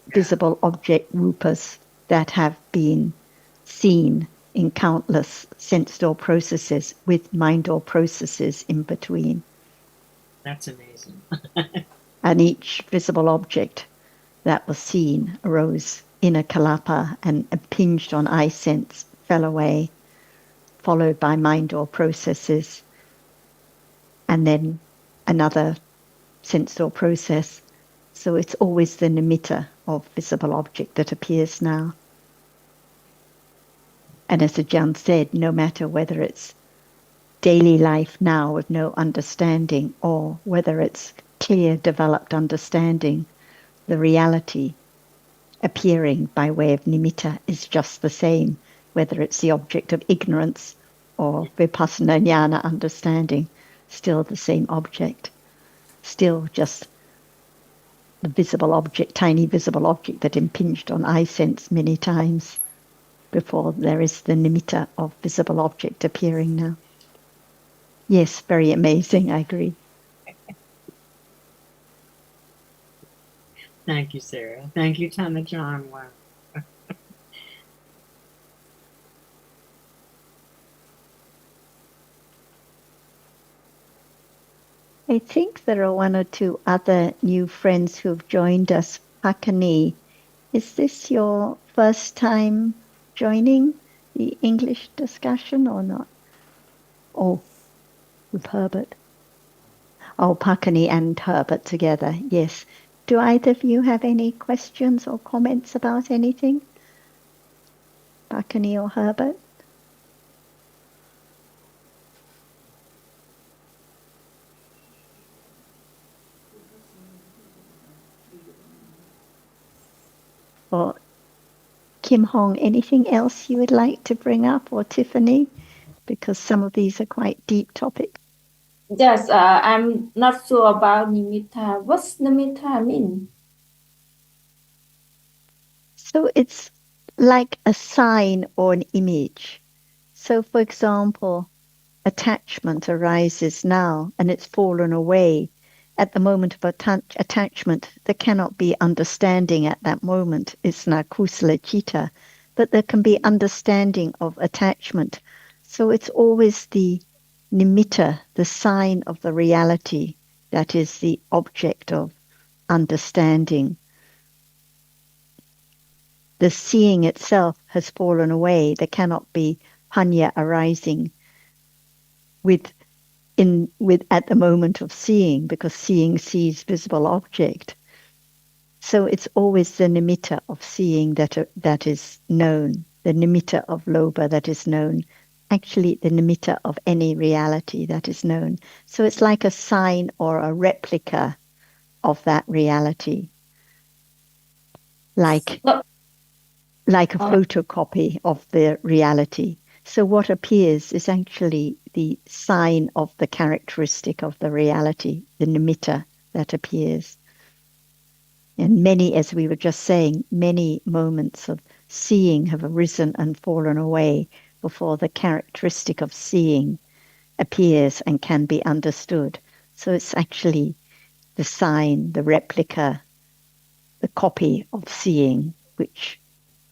visible object rupas that have been seen in countless sense door processes with mind door processes in between. That's amazing. And each visible object that was seen arose in a kalapa and impinged on eye sense, fell away, followed by mind door processes, and then another sense door process. So it's always the nimitta of visible object that appears now. And as Ajahn said, no matter whether it's daily life now with no understanding or whether it's clear, developed understanding, the reality appearing by way of nimitta is just the same, whether it's the object of ignorance or vipassana jnana understanding, still the same object, still just the visible object, tiny visible object that impinged on eye sense many times before there is the nimitta of visible object appearing now. Yes, very amazing, I agree. Thank you, Sarah. Thank you, Tana John. Wow. I think there are one or two other new friends who've joined us. Pakani, is this your first time joining the English discussion or not? Oh, with Herbert. Oh, Pakani and Herbert together, yes. Do either of you have any questions or comments about anything? Pakani or Herbert? Or Kim Hong, anything else you would like to bring up, or Tiffany? Because some of these are quite deep topics. Yes, I'm not sure about nimitta. What's nimitta mean? So it's like a sign or an image. So, for example, attachment arises now and it's fallen away. At the moment of attachment, there cannot be understanding at that moment. It's na kusala citta, but there can be understanding of attachment. So it's always the nimitta, the sign of the reality that is the object of understanding. The seeing itself has fallen away. There cannot be panya arising with at the moment of seeing, because seeing sees visible object. So it's always the nimitta of seeing that is known, the nimitta of loba that is known, actually the nimitta of any reality that is known. So it's like a sign or a replica of that reality, like a photocopy of the reality. So what appears is actually the sign of the characteristic of the reality, the nimitta that appears. And many, as we were just saying, many moments of seeing have arisen and fallen away before the characteristic of seeing appears and can be understood. So it's actually the sign, the replica, the copy of seeing, which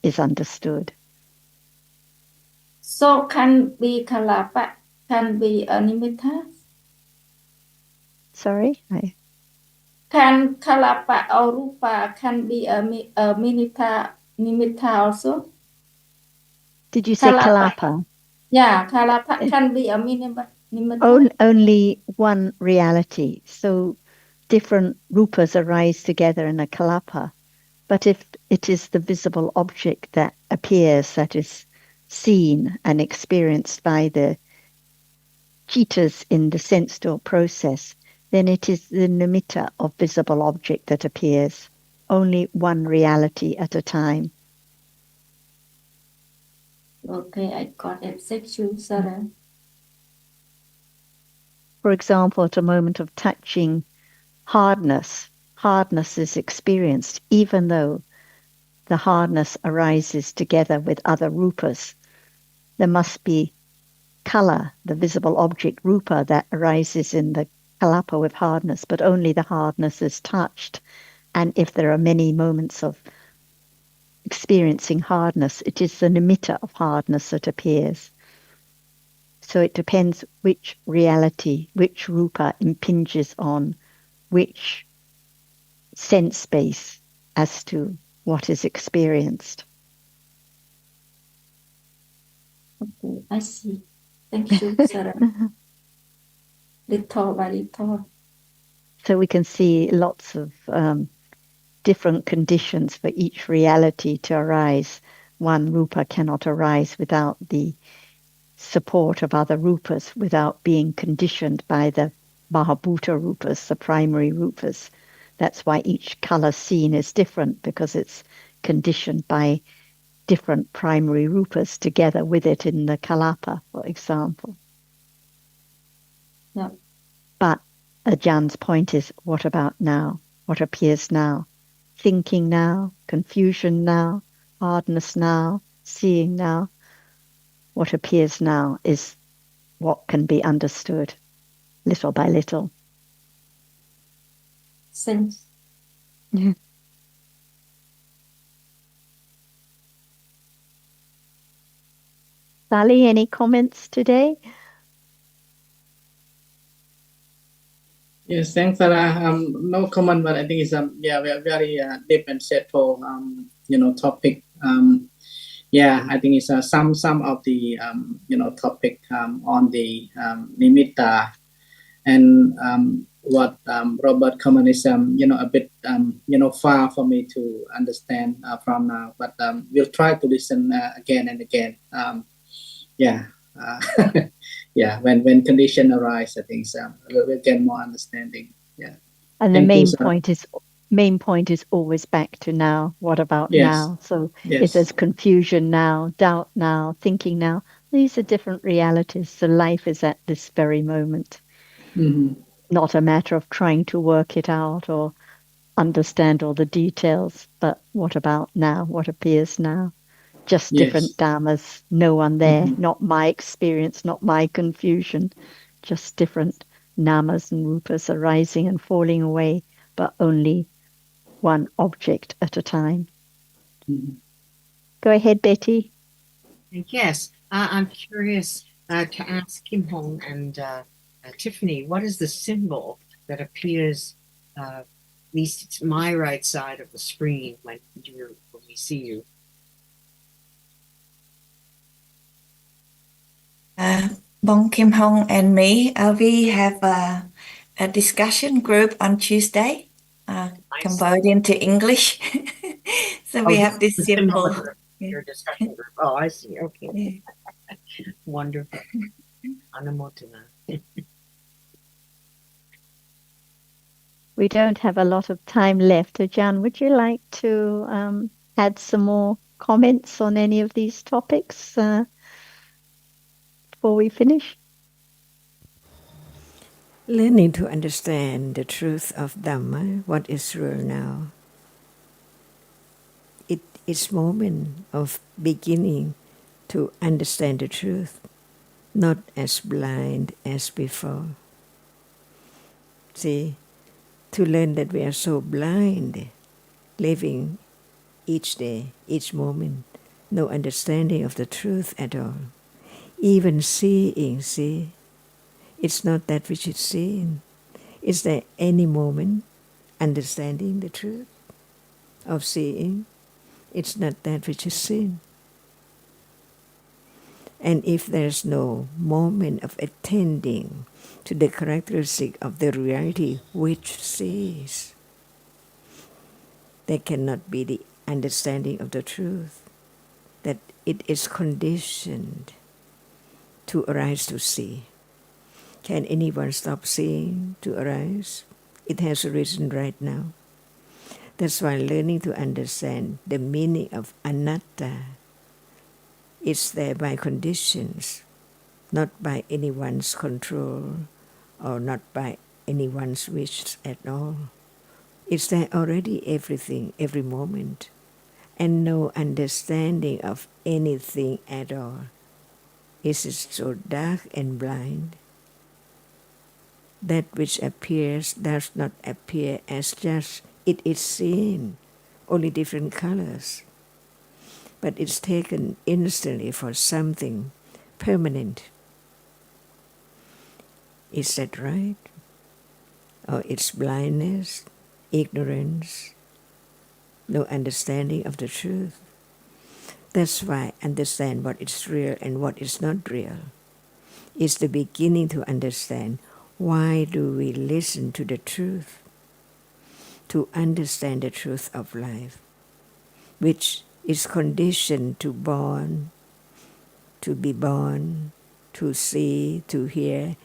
is understood. So can be kalapa, can be a nimitta? Sorry? Can kalapa or rupa can be a nimitta also? Did you say kalapa? Yeah, kalapa can be a nimitta. Only one reality. So different rupas arise together in a kalapa. But if it is the visible object that appears, that is seen and experienced by the cittas in the sense door process, then it is the nimitta of visible object that appears, only one reality at a time. Okay, I got it. Thank you, Sarah. For example, at a moment of touching, hardness is experienced, even though the hardness arises together with other rupas. There must be color, the visible object rupa that arises in the kalapa with hardness, but only the hardness is touched. And if there are many moments of experiencing hardness, it is the nimitta of hardness that appears. So it depends which reality, which rupa impinges on which sense space as to what is experienced. Okay, I see. Thank you, Sarah. Little by little. So we can see lots of different conditions for each reality to arise. One rupa cannot arise without the support of other rupas, without being conditioned by the Mahabhuta rupas, the primary rupas. That's why each color seen is different, because it's conditioned by different primary rupas together with it in the kalapa, for example. Yeah. But Ajahn point is, what about now? What appears now? Thinking now, confusion now, hardness now, seeing now. What appears now is what can be understood little by little. Thanks. Yeah. Sally, any comments today? Yes, thanks, Sarah. No comment, but I think it's very deep and thoughtful topic. I think it's some of the topic on the nimitta, and what Robert comment is a bit far for me to understand from now, but we'll try to listen again and again. When condition arise, I think we'll get more understanding. Yeah. And the main point is always back to now. What about now? So if there's confusion now, doubt now, thinking now, these are different realities. So life is at this very moment. Mm-hmm. Not a matter of trying to work it out or understand all the details, but what about now? What appears now? Just different dhammas, no one there, not my experience, not my confusion, just different namas and rupas arising and falling away, but only one object at a time. Mm-hmm. Go ahead, Betty. Yes, I'm curious to ask Kim Hong and Tiffany, what is the symbol that appears, at least it's my right side of the screen when we see you? Bong Kim Hong and me, we have a discussion group on Tuesday, converted into English. So we have this symbol. Your discussion group. Oh, I see. Okay. Yeah. Wonderful. Anumodana. We don't have a lot of time left. Ajahn, would you like to add some more comments on any of these topics before we finish? Learning to understand the truth of Dhamma, what is real now. It is moment of beginning to understand the truth, not as blind as before. See, to learn that we are so blind, living each day, each moment, no understanding of the truth at all. Even seeing, see, it's not that which is seen. Is there any moment understanding the truth of seeing? It's not that which is seen. And if there's no moment of attending to the characteristic of the reality which sees, there cannot be the understanding of the truth, that it is conditioned to arise to see. Can anyone stop seeing to arise? It has arisen right now. That's why learning to understand the meaning of anatta is there by conditions, not by anyone's control or not by anyone's wish at all. It's there already, everything, every moment, and no understanding of anything at all. Is it so dark and blind? That which appears does not appear as just it is seen, only different colors, but it's taken instantly for something permanent. Is that right? Or it's blindness, ignorance, no understanding of the truth? That's why understand what is real and what is not real is the beginning to understand why do we listen to the truth, to understand the truth of life, which is conditioned to be born, to see, to hear.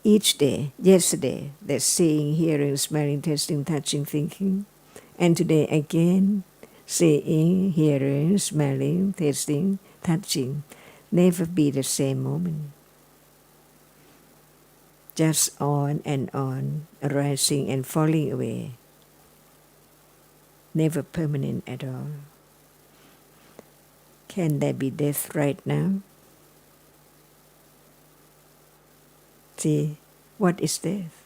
Each day, yesterday, there's seeing, hearing, smelling, tasting, touching, thinking. And today again, seeing, hearing, smelling, tasting, touching. Never be the same moment. Just on and on, arising and falling away. Never permanent at all. Can there be death right now? See, what is death?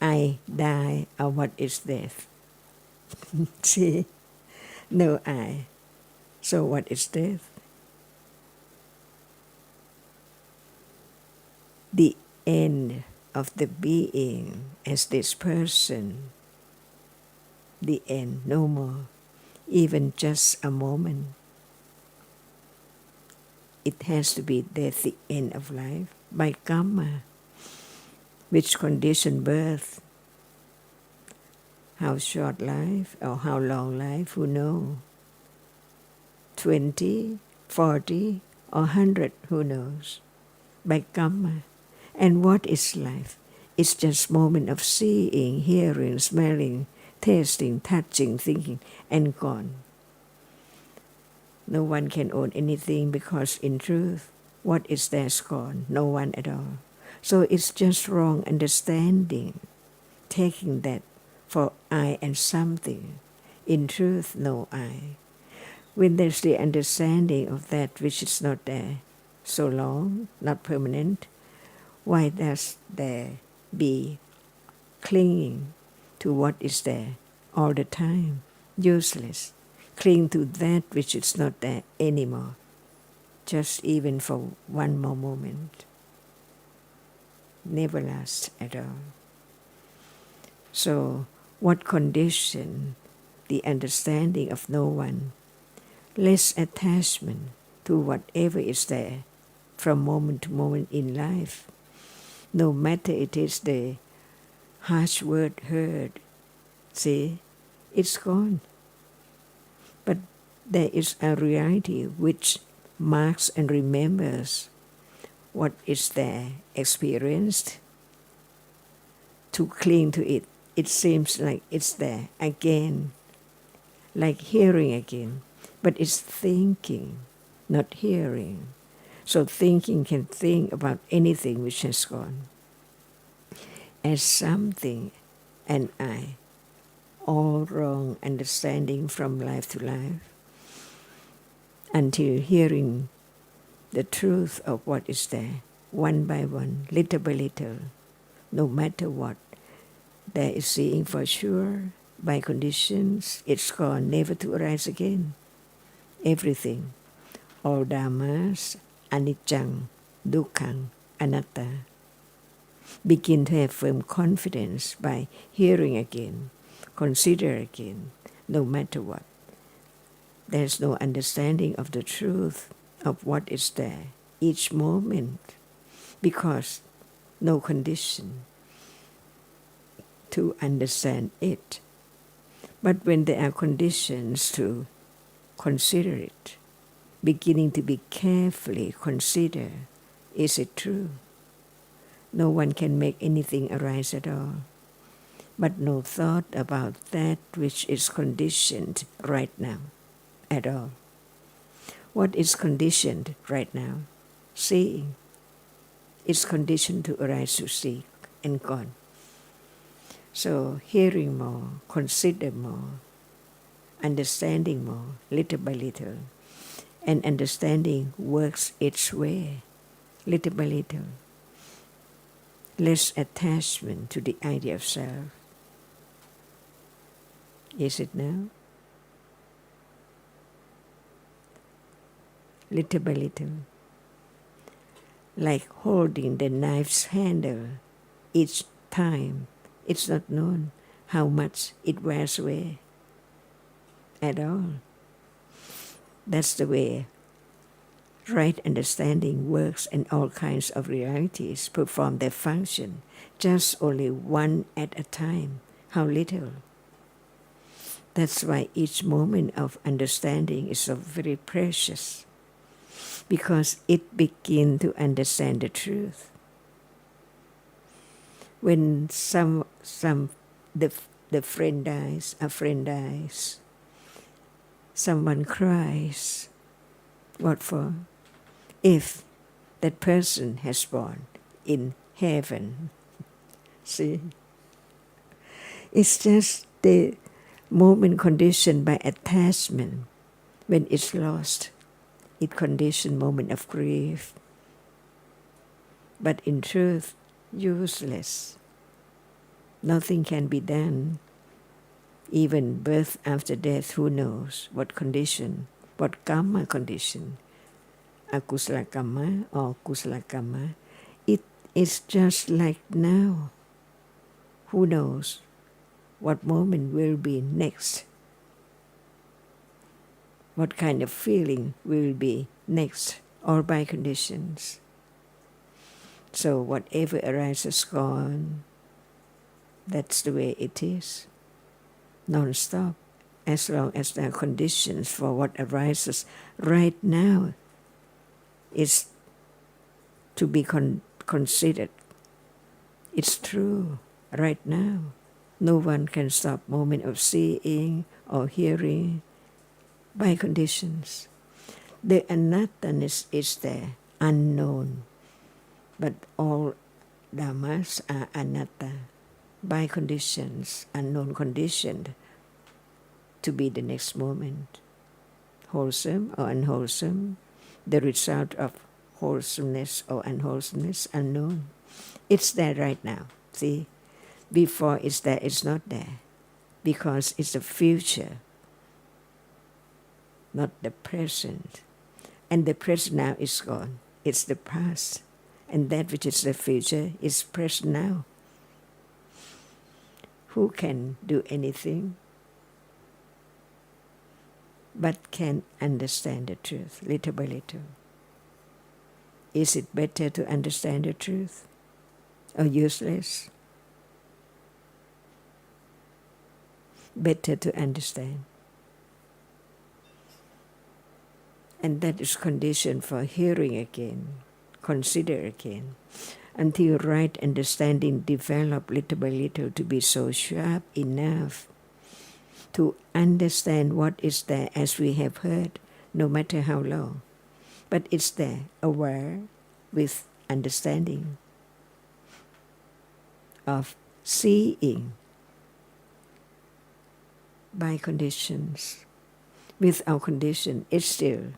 I die, or what is death? See, no I. So what is death? The end of the being as this person. The end, no more. Even just a moment. It has to be death, the end of life, by karma, which condition birth. How short life or how long life, who knows? 20, 40, or 100, who knows? By karma. And what is life? It's just moment of seeing, hearing, smelling, tasting, touching, thinking, and gone. No one can own anything because in truth, what is there's gone? No one at all. So it's just wrong understanding, taking that for I and something. In truth, no I. When there's the understanding of that which is not there so long, not permanent, why does there be clinging to what is there all the time? Useless. Cling to that which is not there anymore, just even for one more moment. Never lasts at all. So, what condition the understanding of no one? Less attachment to whatever is there from moment to moment in life. No matter it is the harsh word heard, see, it's gone. But there is a reality which marks and remembers what is there experienced. To cling to it, it seems like it's there again, like hearing again. But it's thinking, not hearing. So thinking can think about anything which has gone. As something and I, all wrong understanding from life to life, until hearing the truth of what is there, one by one, little by little, no matter what, there is seeing for sure, by conditions, it's gone, never to arise again. Everything, all dhammas, anicca, dukkha, anatta, begin to have firm confidence by hearing again, consider again, no matter what. There's no understanding of the truth of what is there each moment, because no condition to understand it. But when there are conditions to consider it, beginning to be carefully consider, is it true? No one can make anything arise at all, but no thought about that which is conditioned right now at all. What is conditioned right now? Seeing. It's conditioned to arise to seek and gone. So hearing more, consider more, understanding more, little by little, and understanding works its way, little by little. Less attachment to the idea of self. Is it now? Little by little. Like holding the knife's handle, each time it's not known how much it wears away at all. That's the way right understanding works, and all kinds of realities perform their function, just only one at a time. How little. That's why each moment of understanding is so very precious, because it begins to understand the truth. When the friend dies, a friend dies, someone cries. What for? If that person has born in heaven. See? It's just the moment conditioned by attachment. When it's lost, it conditioned moment of grief. But in truth, useless. Nothing can be done. Even birth after death, who knows what condition, what karma condition, akusala karma or kusala karma. It is just like now. Who knows what moment will be next? What kind of feeling will be next, or by conditions. So whatever arises gone, that's the way it is, non-stop, as long as there are conditions for what arises right now is to be considered. It's true right now. No one can stop moment of seeing or hearing by conditions. The anatta-ness is there, unknown, but all dhammas are anatta, by conditions, unknown conditioned to be the next moment. Wholesome or unwholesome, the result of wholesomeness or unwholesomeness, unknown. It's there right now, see? Before it's there, it's not there, because it's the future, not the present. And the present now is gone. It's the past. And that which is the future is present now. Who can do anything but can understand the truth, little by little? Is it better to understand the truth or useless? Better to understand. And that is condition for hearing again, consider again, until right understanding develop little by little to be so sharp enough to understand what is there, as we have heard, no matter how long. But it's there, aware with understanding of seeing by conditions. Without condition, it's still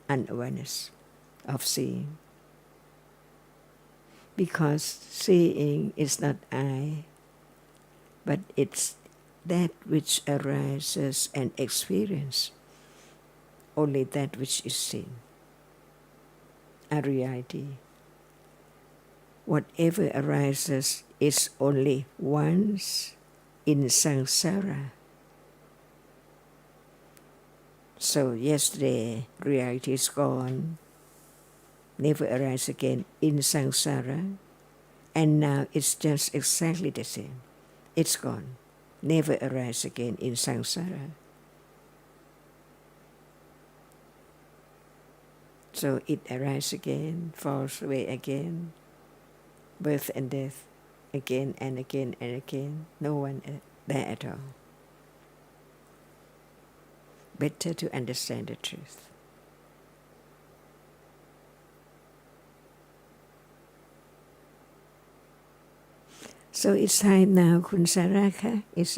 unawareness of seeing. Because seeing is not I, but it's that which arises and experience, only that which is seen, a reality. Whatever arises is only once in samsara. So yesterday, reality is gone, never arise again in samsara, and now it's just exactly the same. It's gone, never arise again in samsara. So it arises again, falls away again, birth and death, again and again and again, no one there at all. Better to understand the truth. So it's time now, Kun Saraka. It's